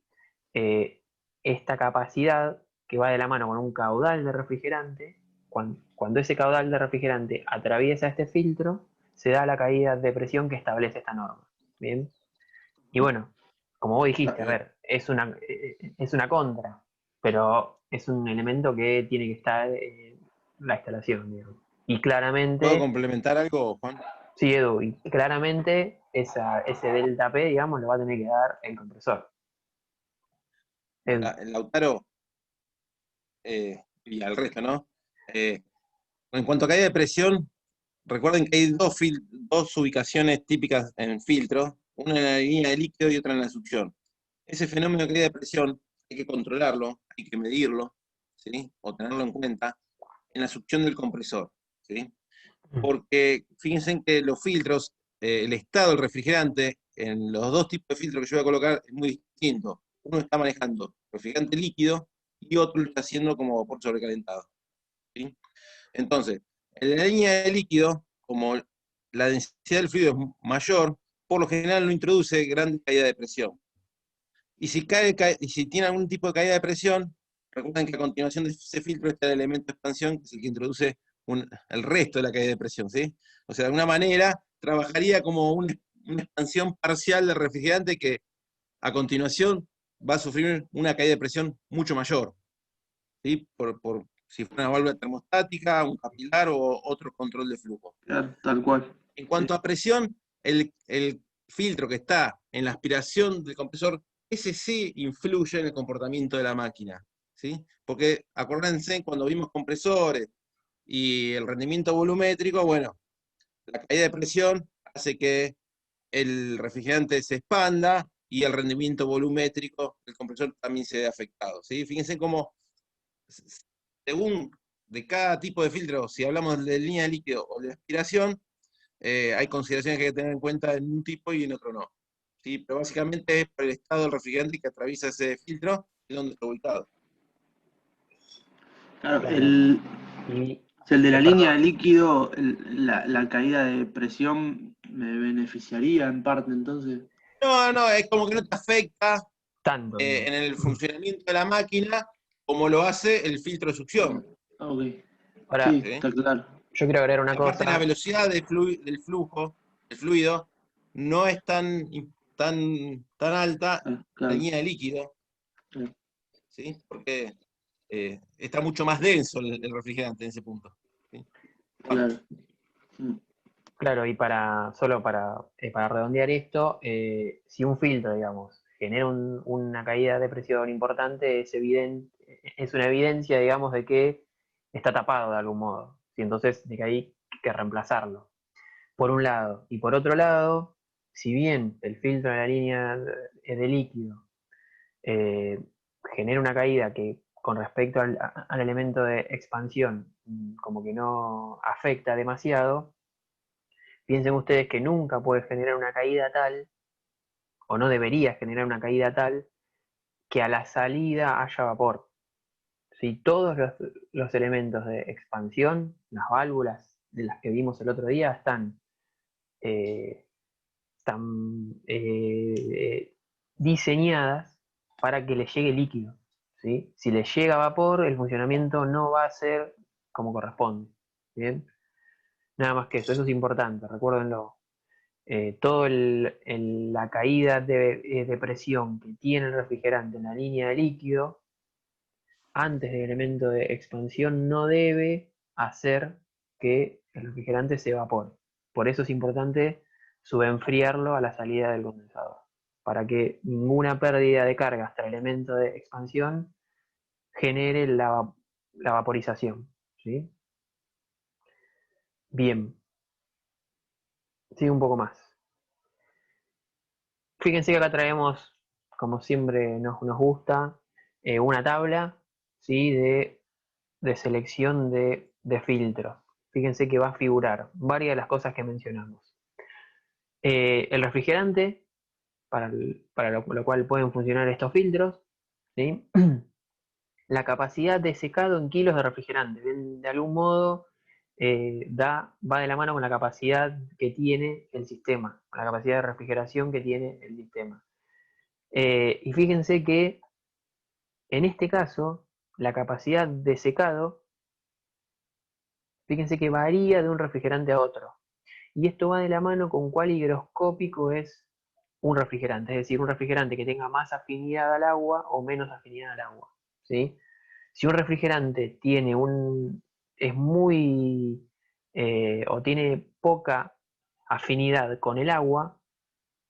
esta capacidad que va de la mano con un caudal de refrigerante, cuando ese caudal de refrigerante atraviesa este filtro, se da la caída de presión que establece esta norma. ¿Bien? Y bueno, como vos dijiste, a ver, es una contra, pero es un elemento que tiene que estar en la instalación, digamos. Y ¿Puedo claramente, complementar algo, Juan? sí, Edu, y claramente ese delta P, digamos, lo va a tener que dar el compresor. Lautaro, y al resto, ¿no? En cuanto a caída de presión, recuerden que hay dos ubicaciones típicas en filtro, una en la línea de líquido y otra en la succión. Ese fenómeno de caída de presión hay que controlarlo, hay que medirlo, ¿sí? O tenerlo en cuenta en la succión del compresor, ¿sí? Porque fíjense en que los filtros, el estado del refrigerante, en los dos tipos de filtros que yo voy a colocar es muy distinto. Uno está manejando refrigerante líquido y otro lo está haciendo como vapor sobrecalentado, ¿sí? Entonces, en la línea de líquido, como la densidad del fluido es mayor, por lo general no introduce gran caída de presión. Y si tiene algún tipo de caída de presión, recuerden que a continuación de ese filtro está el elemento de expansión, que es el que introduce el resto de la caída de presión, ¿sí? O sea, de alguna manera trabajaría como una expansión parcial del refrigerante que a continuación va a sufrir una caída de presión mucho mayor, ¿sí? Por si fuera una válvula termostática, un capilar o otro control de flujo. Claro, tal cual. En cuanto a presión, el filtro que está en la aspiración del compresor, ese sí influye en el comportamiento de la máquina, ¿sí? Porque acuérdense, cuando vimos compresores y el rendimiento volumétrico, bueno, la caída de presión hace que el refrigerante se expanda y el rendimiento volumétrico del compresor también se ve afectado, ¿sí? Fíjense cómo, según de cada tipo de filtro, si hablamos de línea de líquido o de aspiración, hay consideraciones que hay que tener en cuenta en un tipo y en otro no, ¿sí? Pero básicamente es por el estado del refrigerante que atraviesa ese filtro y dónde está ubicado. Claro, Claro. Y, el de la línea de perdón, líquido, la caída de presión me beneficiaría en parte, entonces. No, es como que no te afecta tanto, digamos. en el funcionamiento de la máquina como lo hace el filtro de succión, Ok, Ahora, sí, ¿sí? está claro. yo quiero agregar Y una aparte la cosa. velocidad del flujo, del fluido, no es tan alta en la Claro, línea de líquido, claro, ¿sí? Porque está mucho más denso el refrigerante en ese punto, ¿sí? Bueno, claro. Mm, Claro, y solo para redondear esto, si un filtro, digamos, genera una caída de presión importante, es una evidencia, digamos, de que está tapado de algún modo. ¿Sí? Entonces, de que hay que reemplazarlo. Por un lado. Y por otro lado, si bien el filtro de la línea de líquido eh, genera una caída que con respecto al elemento de expansión, como que no afecta demasiado. Piensen ustedes que nunca puede generar una caída tal, o no debería generar una caída tal, que a la salida haya vapor. Si todos los elementos de expansión, las válvulas de las que vimos el otro día, eh, están diseñadas para que le llegue líquido. ¿Sí? Si le llega vapor, el funcionamiento no va a ser como corresponde. ¿Bien? Nada más que eso es importante, recuérdenlo. Toda la caída de presión que tiene el refrigerante en la línea de líquido, antes del elemento de expansión, no debe hacer que el refrigerante se evapore. Por eso es importante subenfriarlo a la salida del condensador, para que ninguna pérdida de carga hasta el elemento de expansión genere la vaporización. ¿Sí? Bien, sigue un poco más. Fíjense que acá traemos, como siempre nos gusta, una tabla, ¿sí? de selección de filtros. Fíjense que va a figurar varias de las cosas que mencionamos. El refrigerante, para lo cual pueden funcionar estos filtros, ¿sí? La capacidad de secado en kilos de refrigerante. De algún modo va de la mano con la capacidad que tiene el sistema, con la capacidad de refrigeración que tiene el sistema. Y fíjense que en este caso, la capacidad de secado, fíjense que varía de un refrigerante a otro. Y esto va de la mano con cuál higroscópico es un refrigerante, es decir, un refrigerante que tenga más afinidad al agua o menos afinidad al agua. ¿Sí? Si un refrigerante es muy o tiene poca afinidad con el agua,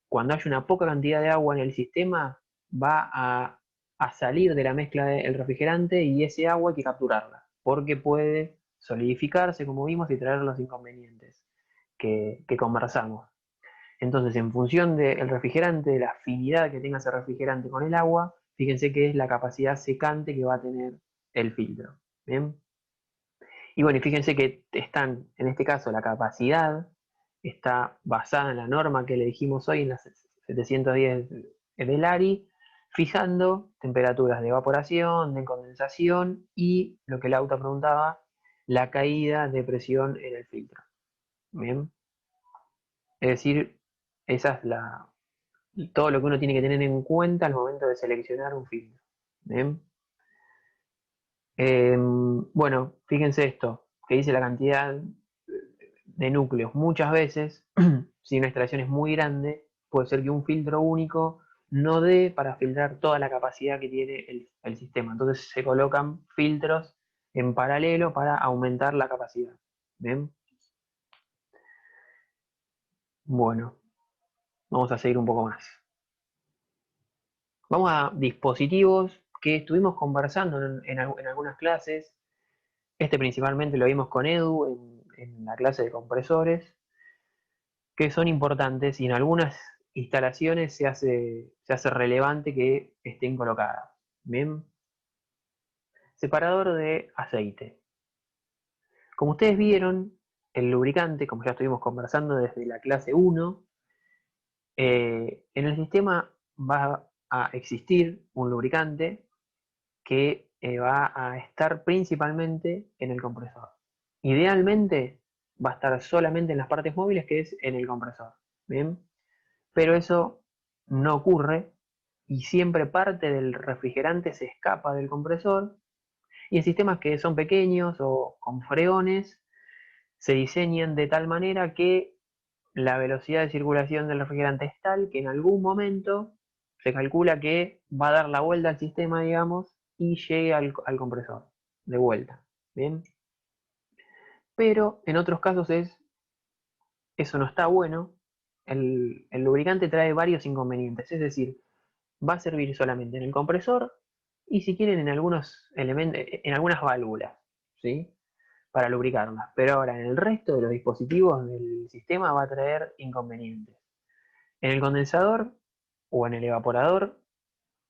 cuando hay una poca cantidad de agua en el sistema, va a a salir de la mezcla del refrigerante y ese agua hay que capturarla, porque puede solidificarse, como vimos, y traer los inconvenientes que conversamos. Entonces, en función del refrigerante, de la afinidad que tenga ese refrigerante con el agua, fíjense que es la capacidad secante que va a tener el filtro. ¿Bien? Y bueno, y fíjense que están, en este caso, la capacidad está basada en la norma que le dijimos hoy, en las 710 del ARI, fijando temperaturas de evaporación, de condensación y, lo que el auto preguntaba, la caída de presión en el filtro. ¿Bien? Es decir, esa es todo lo que uno tiene que tener en cuenta al momento de seleccionar un filtro. ¿Bien? Bueno, fíjense esto, que dice la cantidad de núcleos. Muchas veces, si una instalación es muy grande, puede ser que un filtro único no dé para filtrar toda la capacidad que tiene el sistema. Entonces se colocan filtros en paralelo para aumentar la capacidad. ¿Bien? Bueno, vamos a seguir un poco más. Vamos a dispositivos que estuvimos conversando en algunas clases. Este principalmente lo vimos con Edu en la clase de compresores, que son importantes y en algunas instalaciones se hace relevante que estén colocadas. Bien. Separador de aceite. Como ustedes vieron, el lubricante, como ya estuvimos conversando desde la clase 1, en el sistema va a existir un lubricante que va a estar principalmente en el compresor. Idealmente va a estar solamente en las partes móviles, que es en el compresor. ¿Bien? Pero eso no ocurre y siempre parte del refrigerante se escapa del compresor, y en sistemas que son pequeños o con freones se diseñan de tal manera que la velocidad de circulación del refrigerante es tal que en algún momento se calcula que va a dar la vuelta al sistema, digamos, y llegue al compresor de vuelta. ¿Bien? Pero en otros casos eso no está bueno. El lubricante trae varios inconvenientes, es decir, va a servir solamente en el compresor y, si quieren, en algunos elementos, en algunas válvulas, ¿sí? Para lubricarlas. Pero ahora en el resto de los dispositivos del sistema va a traer inconvenientes. En el condensador o en el evaporador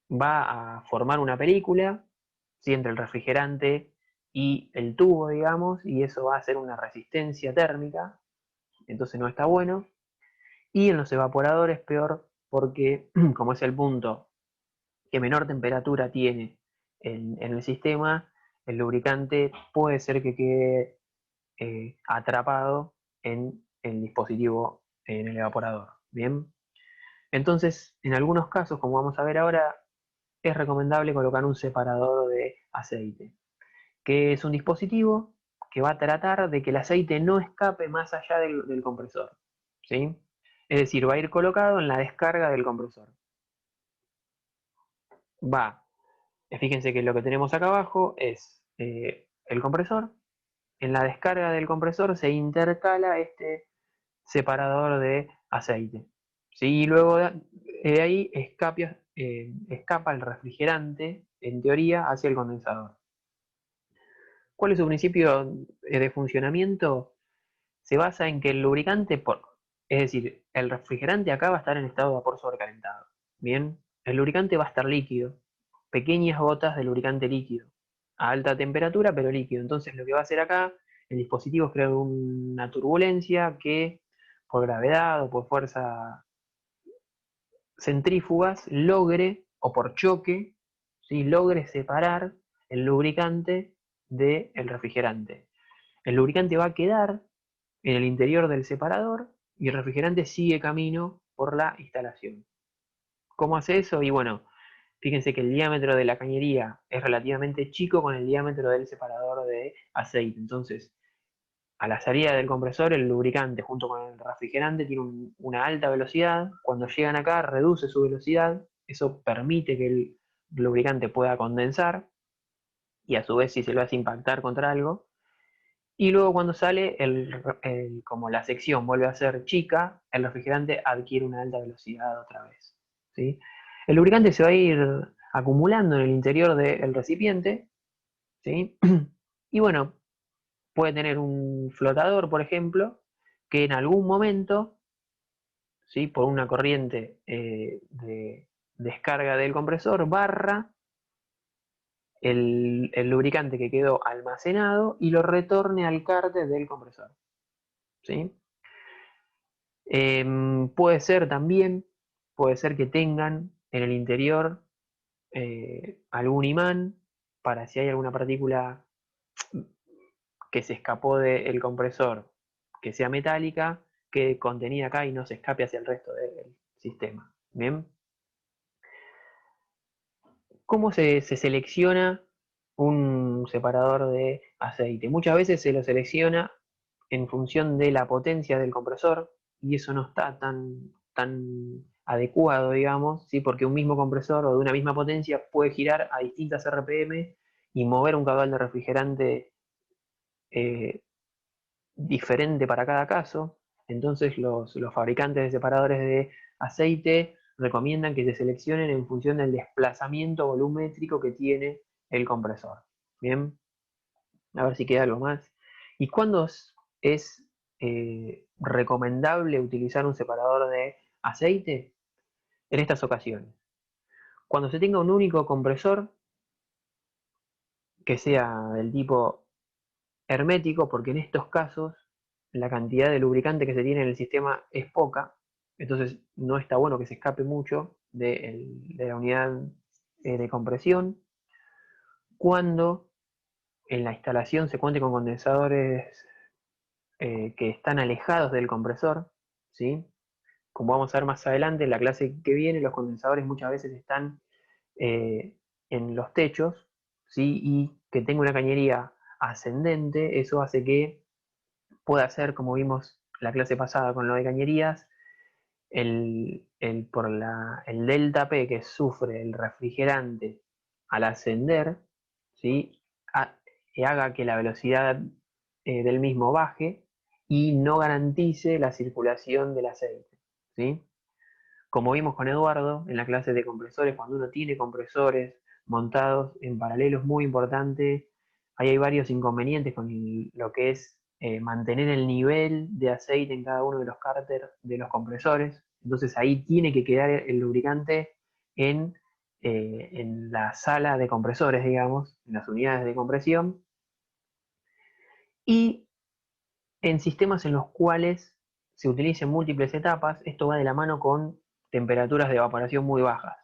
va a formar una película, ¿sí?, entre el refrigerante y el tubo, digamos, y eso va a hacer una resistencia térmica, entonces no está bueno. Y en los evaporadores peor, porque como es el punto que menor temperatura tiene en el sistema, el lubricante puede ser que quede atrapado en el dispositivo, en el evaporador. Bien, entonces en algunos casos, como vamos a ver ahora, es recomendable colocar un separador de aceite, que es un dispositivo que va a tratar de que el aceite no escape más allá del compresor, ¿sí? Es decir, va a ir colocado en la descarga del compresor. Fíjense que lo que tenemos acá abajo es el compresor. En la descarga del compresor se intercala este separador de aceite, ¿sí? Y luego de ahí escapa el refrigerante, en teoría, hacia el condensador. ¿Cuál es su principio de funcionamiento? Se basa en que el lubricante, es decir, el refrigerante acá va a estar en estado de vapor sobrecalentado. Bien, el lubricante va a estar líquido, pequeñas gotas de lubricante líquido, a alta temperatura pero líquido. Entonces lo que va a hacer acá el dispositivo es crear una turbulencia que, por gravedad o por fuerza centrífugas, logre, o por choque, ¿sí?, logre separar el lubricante del refrigerante. El lubricante va a quedar en el interior del separador y el refrigerante sigue camino por la instalación. ¿Cómo hace eso? Y bueno, fíjense que el diámetro de la cañería es relativamente chico con el diámetro del separador de aceite. Entonces, a la salida del compresor, el lubricante junto con el refrigerante tiene una alta velocidad. Cuando llegan acá, reduce su velocidad. Eso permite que el lubricante pueda condensar y, a su vez, si se lo hace, impactar contra algo. Y luego, cuando sale, como la sección vuelve a ser chica, el refrigerante adquiere una alta velocidad otra vez, ¿sí? El lubricante se va a ir acumulando en el interior del recipiente, ¿sí? Y bueno, puede tener un flotador, por ejemplo, que en algún momento, ¿sí? Por una corriente de descarga del compresor, barra el lubricante que quedó almacenado y lo retorne al cárter del compresor, ¿sí? Puede ser también, puede ser que tengan en el interior algún imán para si hay alguna partícula que se escapó del compresor que sea metálica, que contenida acá y no se escape hacia el resto del sistema. Bien. ¿Cómo se selecciona un separador de aceite? Muchas veces se lo selecciona en función de la potencia del compresor y eso no está tan adecuado, digamos, ¿sí? Porque un mismo compresor o de una misma potencia puede girar a distintas RPM y mover un caudal de refrigerante eh, diferente para cada caso. Entonces los fabricantes de separadores de aceite recomiendan que se seleccionen en función del desplazamiento volumétrico que tiene el compresor. Bien, a ver si queda algo más. ¿Y cuándo es recomendable utilizar un separador de aceite? En estas ocasiones. Cuando se tenga un único compresor que sea del tipo hermético, porque en estos casos la cantidad de lubricante que se tiene en el sistema es poca, entonces no está bueno que se escape mucho de la unidad de compresión. Cuando en la instalación se cuente con condensadores que están alejados del compresor, ¿sí? Como vamos a ver más adelante en la clase que viene, los condensadores muchas veces están en los techos, ¿sí? Y que tenga una cañería ascendente, eso hace que pueda ser, como vimos la clase pasada con lo de cañerías, el delta P que sufre el refrigerante al ascender, ¿sí? Que haga que la velocidad del mismo baje y no garantice la circulación del aceite, ¿sí? Como vimos con Eduardo en la clase de compresores, cuando uno tiene compresores montados en paralelo es muy importante. Ahí hay varios inconvenientes con lo que es mantener el nivel de aceite en cada uno de los cárteres de los compresores. Entonces ahí tiene que quedar el lubricante en la sala de compresores, digamos, en las unidades de compresión. Y en sistemas en los cuales se utilicen múltiples etapas, esto va de la mano con temperaturas de evaporación muy bajas.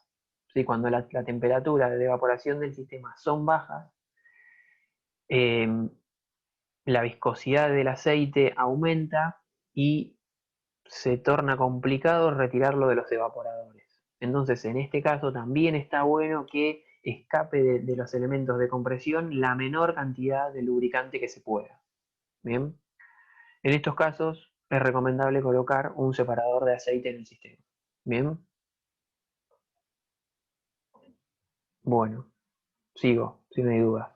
¿Sí? Cuando la temperatura de evaporación del sistema son bajas, eh, la viscosidad del aceite aumenta y se torna complicado retirarlo de los evaporadores. Entonces, en este caso también está bueno que escape de los elementos de compresión la menor cantidad de lubricante que se pueda. Bien. En estos casos es recomendable colocar un separador de aceite en el sistema. Bien. Bueno, sigo, si no hay dudas.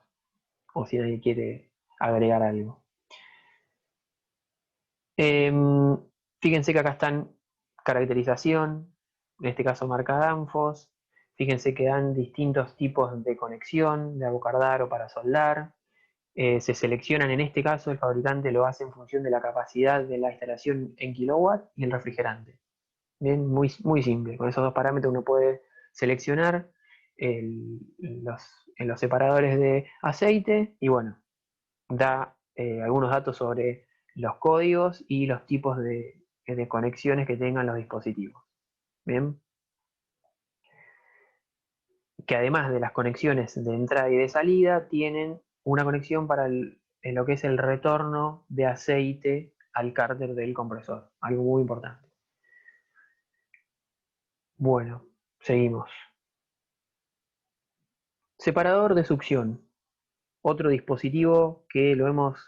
O si nadie quiere agregar algo. Fíjense que acá están caracterización, en este caso marca Danfoss. Fíjense que dan distintos tipos de conexión, de abocardar o para soldar. Se seleccionan, en este caso el fabricante lo hace en función de la capacidad de la instalación en kilowatt y el refrigerante. Bien, muy simple. Con esos dos parámetros uno puede seleccionar en los separadores de aceite y bueno, da algunos datos sobre los códigos y los tipos de conexiones que tengan los dispositivos. Bien. Que además de las conexiones de entrada y de salida, tienen una conexión para en lo que es el retorno de aceite al cárter del compresor. Algo muy importante. Bueno, seguimos. Separador de succión. Otro dispositivo que lo hemos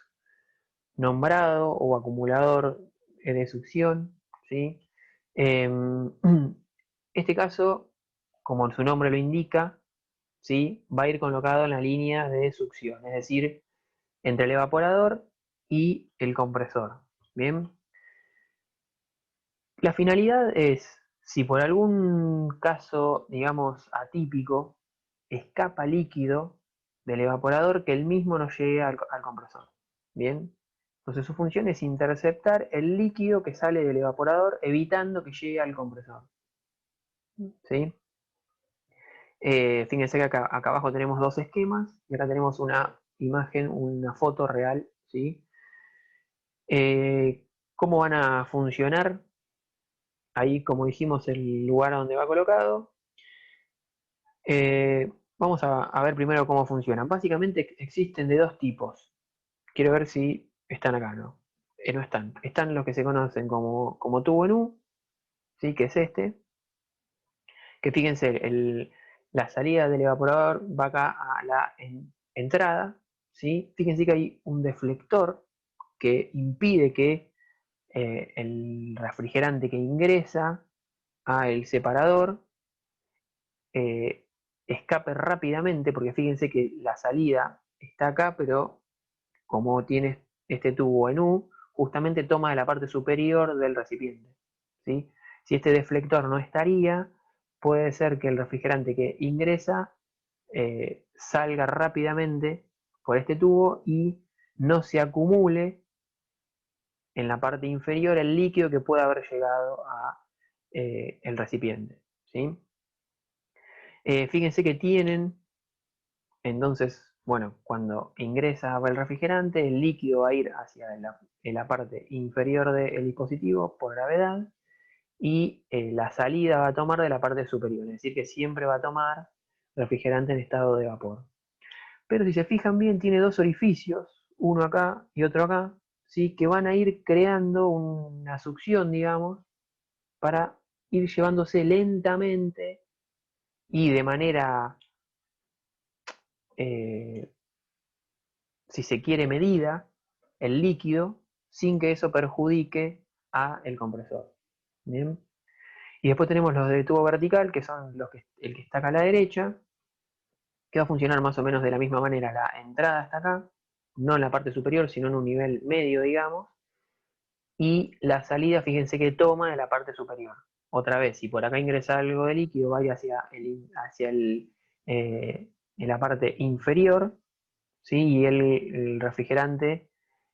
nombrado o acumulador de succión, ¿sí? Este caso, como su nombre lo indica, ¿sí? Va a ir colocado en la línea de succión, es decir, entre el evaporador y el compresor. Bien. La finalidad es, si por algún caso, digamos, atípico, escapa líquido del evaporador que el mismo no llegue al compresor. Bien, entonces su función es interceptar el líquido que sale del evaporador evitando que llegue al compresor. ¿Sí? Fíjense que acá abajo tenemos dos esquemas y acá tenemos una imagen, una foto real. ¿Sí? ¿Cómo van a funcionar? Ahí, como dijimos, el lugar donde va colocado. Vamos a ver primero cómo funcionan. Básicamente existen de dos tipos. Quiero ver si están acá, ¿no? No están. Están los que se conocen como tubo en U, ¿sí? Que es este. Que fíjense, la salida del evaporador va acá a la entrada, ¿sí? Fíjense que hay un deflector que impide que el refrigerante que ingresa al separador eh, escape rápidamente, porque fíjense que la salida está acá, pero como tiene este tubo en U, justamente toma de la parte superior del recipiente. ¿Sí? Si este deflector no estaría, puede ser que el refrigerante que ingresa salga rápidamente por este tubo y no se acumule en la parte inferior el líquido que puede haber llegado a el recipiente. ¿Sí? Fíjense que tienen, entonces, bueno, cuando ingresa el refrigerante, el líquido va a ir hacia la parte inferior del dispositivo por gravedad y la salida va a tomar de la parte superior, es decir, que siempre va a tomar refrigerante en estado de vapor. Pero si se fijan bien, tiene dos orificios, uno acá y otro acá, ¿sí? Que van a ir creando una succión, digamos, para ir llevándose lentamente y de manera, eh, si se quiere, medida, el líquido, sin que eso perjudique a el compresor. ¿Bien? Y después tenemos los de tubo vertical, que son el que está acá a la derecha, que va a funcionar más o menos de la misma manera. La entrada está acá, no en la parte superior, sino en un nivel medio, digamos, y la salida, fíjense que toma de la parte superior. Otra vez, si por acá ingresa algo de líquido, va a ir en la parte inferior, ¿sí? Y el refrigerante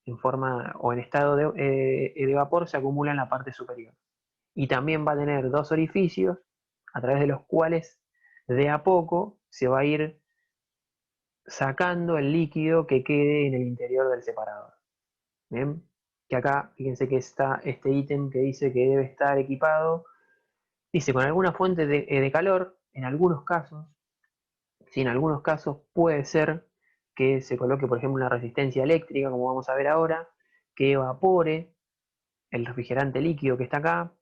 en forma o en estado de vapor se acumula en la parte superior. Y también va a tener dos orificios a través de los cuales de a poco se va a ir sacando el líquido que quede en el interior del separador. ¿Bien? Que acá, fíjense que está este ítem que dice que debe estar equipado, dice con alguna fuente de calor, en algunos casos, si en algunos casos puede ser que se coloque, por ejemplo, una resistencia eléctrica, como vamos a ver ahora, que evapore el refrigerante líquido que está acá,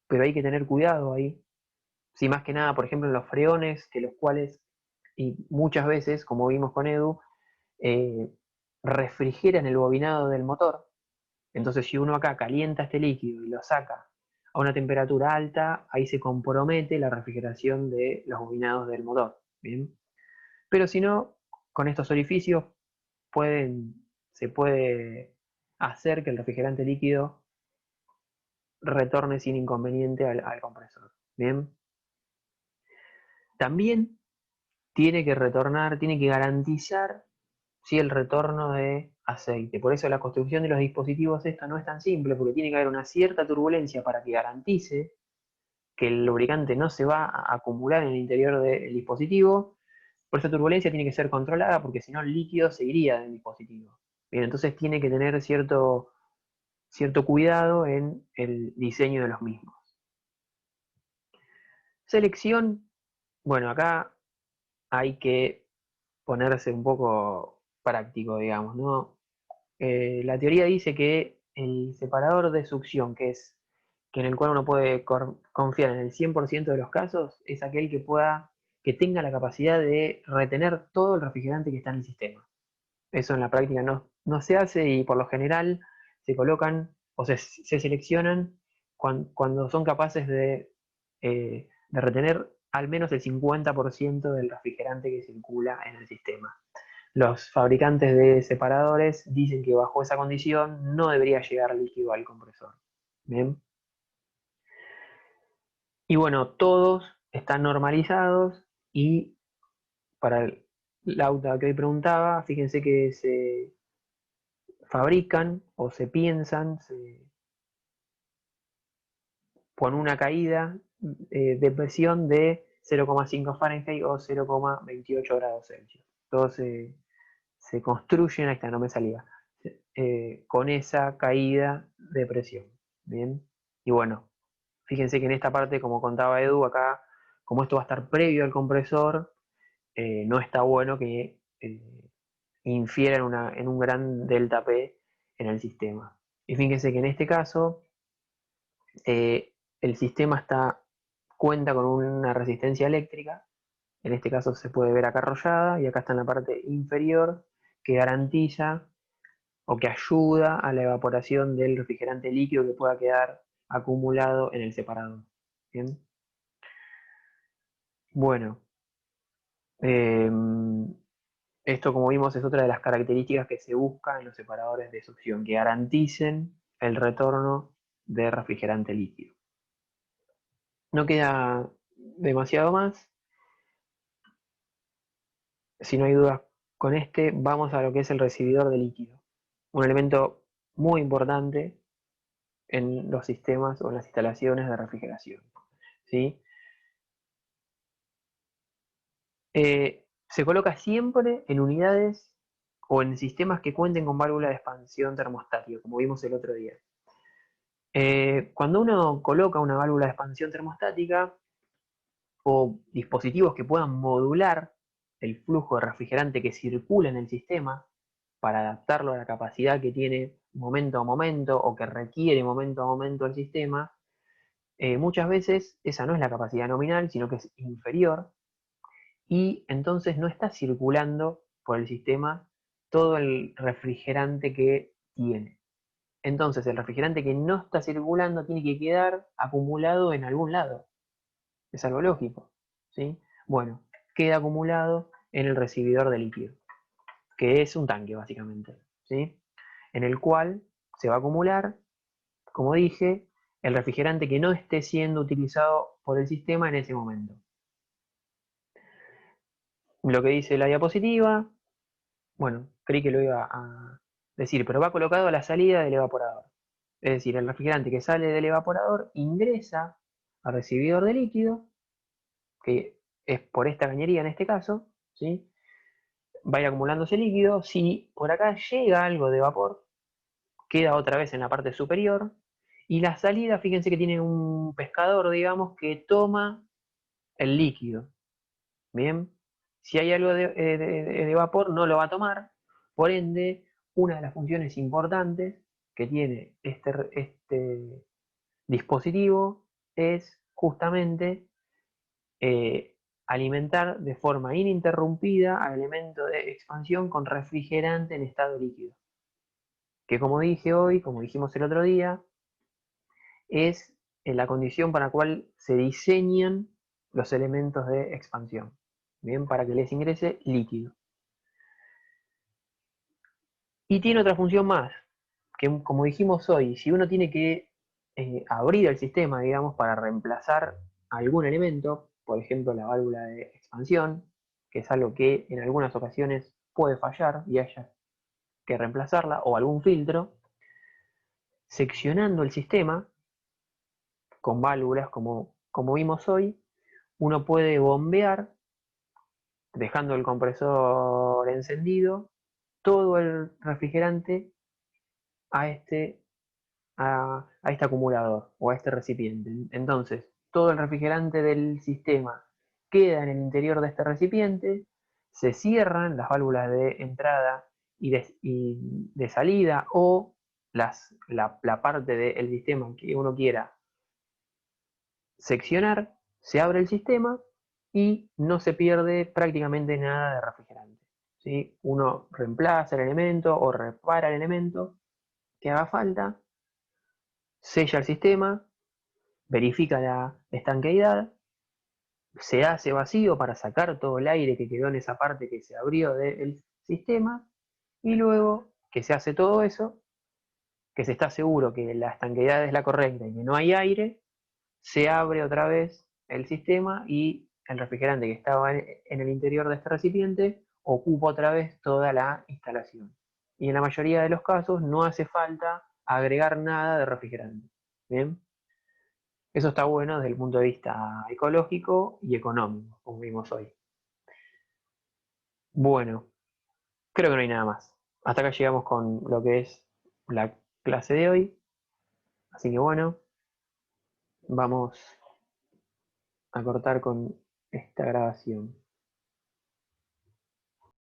pero hay que tener cuidado ahí. Sí, más que nada, por ejemplo, en los freones, que los cuales, y muchas veces, como vimos con Edu, eh, refrigeran el bobinado del motor. Entonces, si uno acá calienta este líquido y lo saca a una temperatura alta, ahí se compromete la refrigeración de los bobinados del motor. ¿Bien? Pero si no, con estos orificios se puede hacer que el refrigerante líquido retorne sin inconveniente al compresor. Bien. También tiene que retornar, tiene que garantizar, ¿sí?, el retorno de aceite. Por eso la construcción de los dispositivos esta no es tan simple, porque tiene que haber una cierta turbulencia para que garantice que el lubricante no se va a acumular en el interior del dispositivo. Por esa turbulencia tiene que ser controlada, porque si no el líquido se iría del dispositivo. Bien, entonces tiene que tener cierto cuidado en el diseño de los mismos. Selección, bueno, acá hay que ponerse un poco práctico, digamos, ¿no? La teoría dice que el separador de succión, que en el cual uno puede confiar en el 100% de los casos, es aquel que tenga la capacidad de retener todo el refrigerante que está en el sistema. Eso en la práctica no se hace y por lo general se colocan o se seleccionan cuando son capaces de retener al menos el 50% del refrigerante que circula en el sistema. Los fabricantes de separadores dicen que bajo esa condición no debería llegar líquido al compresor. Bien. Y bueno, todos están normalizados y para el Lauta que hoy preguntaba, fíjense que se fabrican o se piensan con una caída de presión de 0,5 Fahrenheit o 0,28 grados Celsius. Todos se construyen, ahí está, no me salía, con esa caída de presión. Bien, y bueno, fíjense que en esta parte, como contaba Edu, acá, como esto va a estar previo al compresor, no está bueno que infiera en un gran delta P en el sistema. Y fíjense que en este caso, el sistema cuenta con una resistencia eléctrica, en este caso se puede ver acá arrollada, y acá está en la parte inferior, que garantiza o que ayuda a la evaporación del refrigerante líquido que pueda quedar acumulado en el separador. ¿Bien? Bueno, esto, como vimos, es otra de las características que se busca en los separadores de succión, que garanticen el retorno de refrigerante líquido. No queda demasiado más. Si no hay dudas con este, vamos a lo que es el recibidor de líquido. Un elemento muy importante en los sistemas o en las instalaciones de refrigeración. ¿Sí? Se coloca siempre en unidades o en sistemas que cuenten con válvula de expansión termostática, como vimos el otro día. Cuando uno coloca una válvula de expansión termostática o dispositivos que puedan modular el flujo de refrigerante que circula en el sistema para adaptarlo a la capacidad que tiene momento a momento o que requiere momento a momento el sistema, muchas veces esa no es la capacidad nominal, sino que es inferior, y entonces no está circulando por el sistema todo el refrigerante que tiene. Entonces el refrigerante que no está circulando tiene que quedar acumulado en algún lado. Es algo lógico, ¿sí? Bueno, queda acumulado en el recibidor de líquido, que es un tanque básicamente, ¿sí? En el cual se va a acumular, como dije, el refrigerante que no esté siendo utilizado por el sistema en ese momento. Lo que dice la diapositiva, bueno, creí que lo iba a decir, pero va colocado a la salida del evaporador. Es decir, el refrigerante que sale del evaporador ingresa al recibidor de líquido, que es por esta cañería en este caso, ¿sí? Va a ir acumulándose líquido. Si por acá llega algo de vapor, queda otra vez en la parte superior. Y la salida, fíjense que tiene un pescador, digamos, que toma el líquido. Bien, si hay algo de vapor, no lo va a tomar. Por ende, una de las funciones importantes que tiene este dispositivo es justamente alimentar de forma ininterrumpida al elemento de expansión con refrigerante en estado líquido. Que, como dije hoy, como dijimos el otro día, es la condición para la cual se diseñan los elementos de expansión. Bien, para que les ingrese líquido. Y tiene otra función más, que como dijimos hoy, si uno tiene que abrir el sistema, digamos, para reemplazar algún elemento, por ejemplo la válvula de expansión, que es algo que en algunas ocasiones puede fallar y haya que reemplazarla, o algún filtro, seccionando el sistema con válvulas como vimos hoy, uno puede bombear, dejando el compresor encendido, todo el refrigerante a este acumulador o a este recipiente. Entonces, todo el refrigerante del sistema queda en el interior de este recipiente, se cierran las válvulas de entrada y de salida, o la parte del sistema que uno quiera seccionar, se abre el sistema y no se pierde prácticamente nada de refrigerante. ¿Sí? Uno reemplaza el elemento o repara el elemento que haga falta, sella el sistema, verifica la estanqueidad, se hace vacío para sacar todo el aire que quedó en esa parte que se abrió del sistema, y luego que se hace todo eso, que se está seguro que la estanqueidad es la correcta y que no hay aire, se abre otra vez el sistema y el refrigerante que estaba en el interior de este recipiente ocupa otra vez toda la instalación. Y en la mayoría de los casos no hace falta agregar nada de refrigerante. ¿Bien? Eso está bueno desde el punto de vista ecológico y económico, como vimos hoy. Bueno, creo que no hay nada más. Hasta acá llegamos con lo que es la clase de hoy. Así que bueno, vamos a cortar con esta grabación.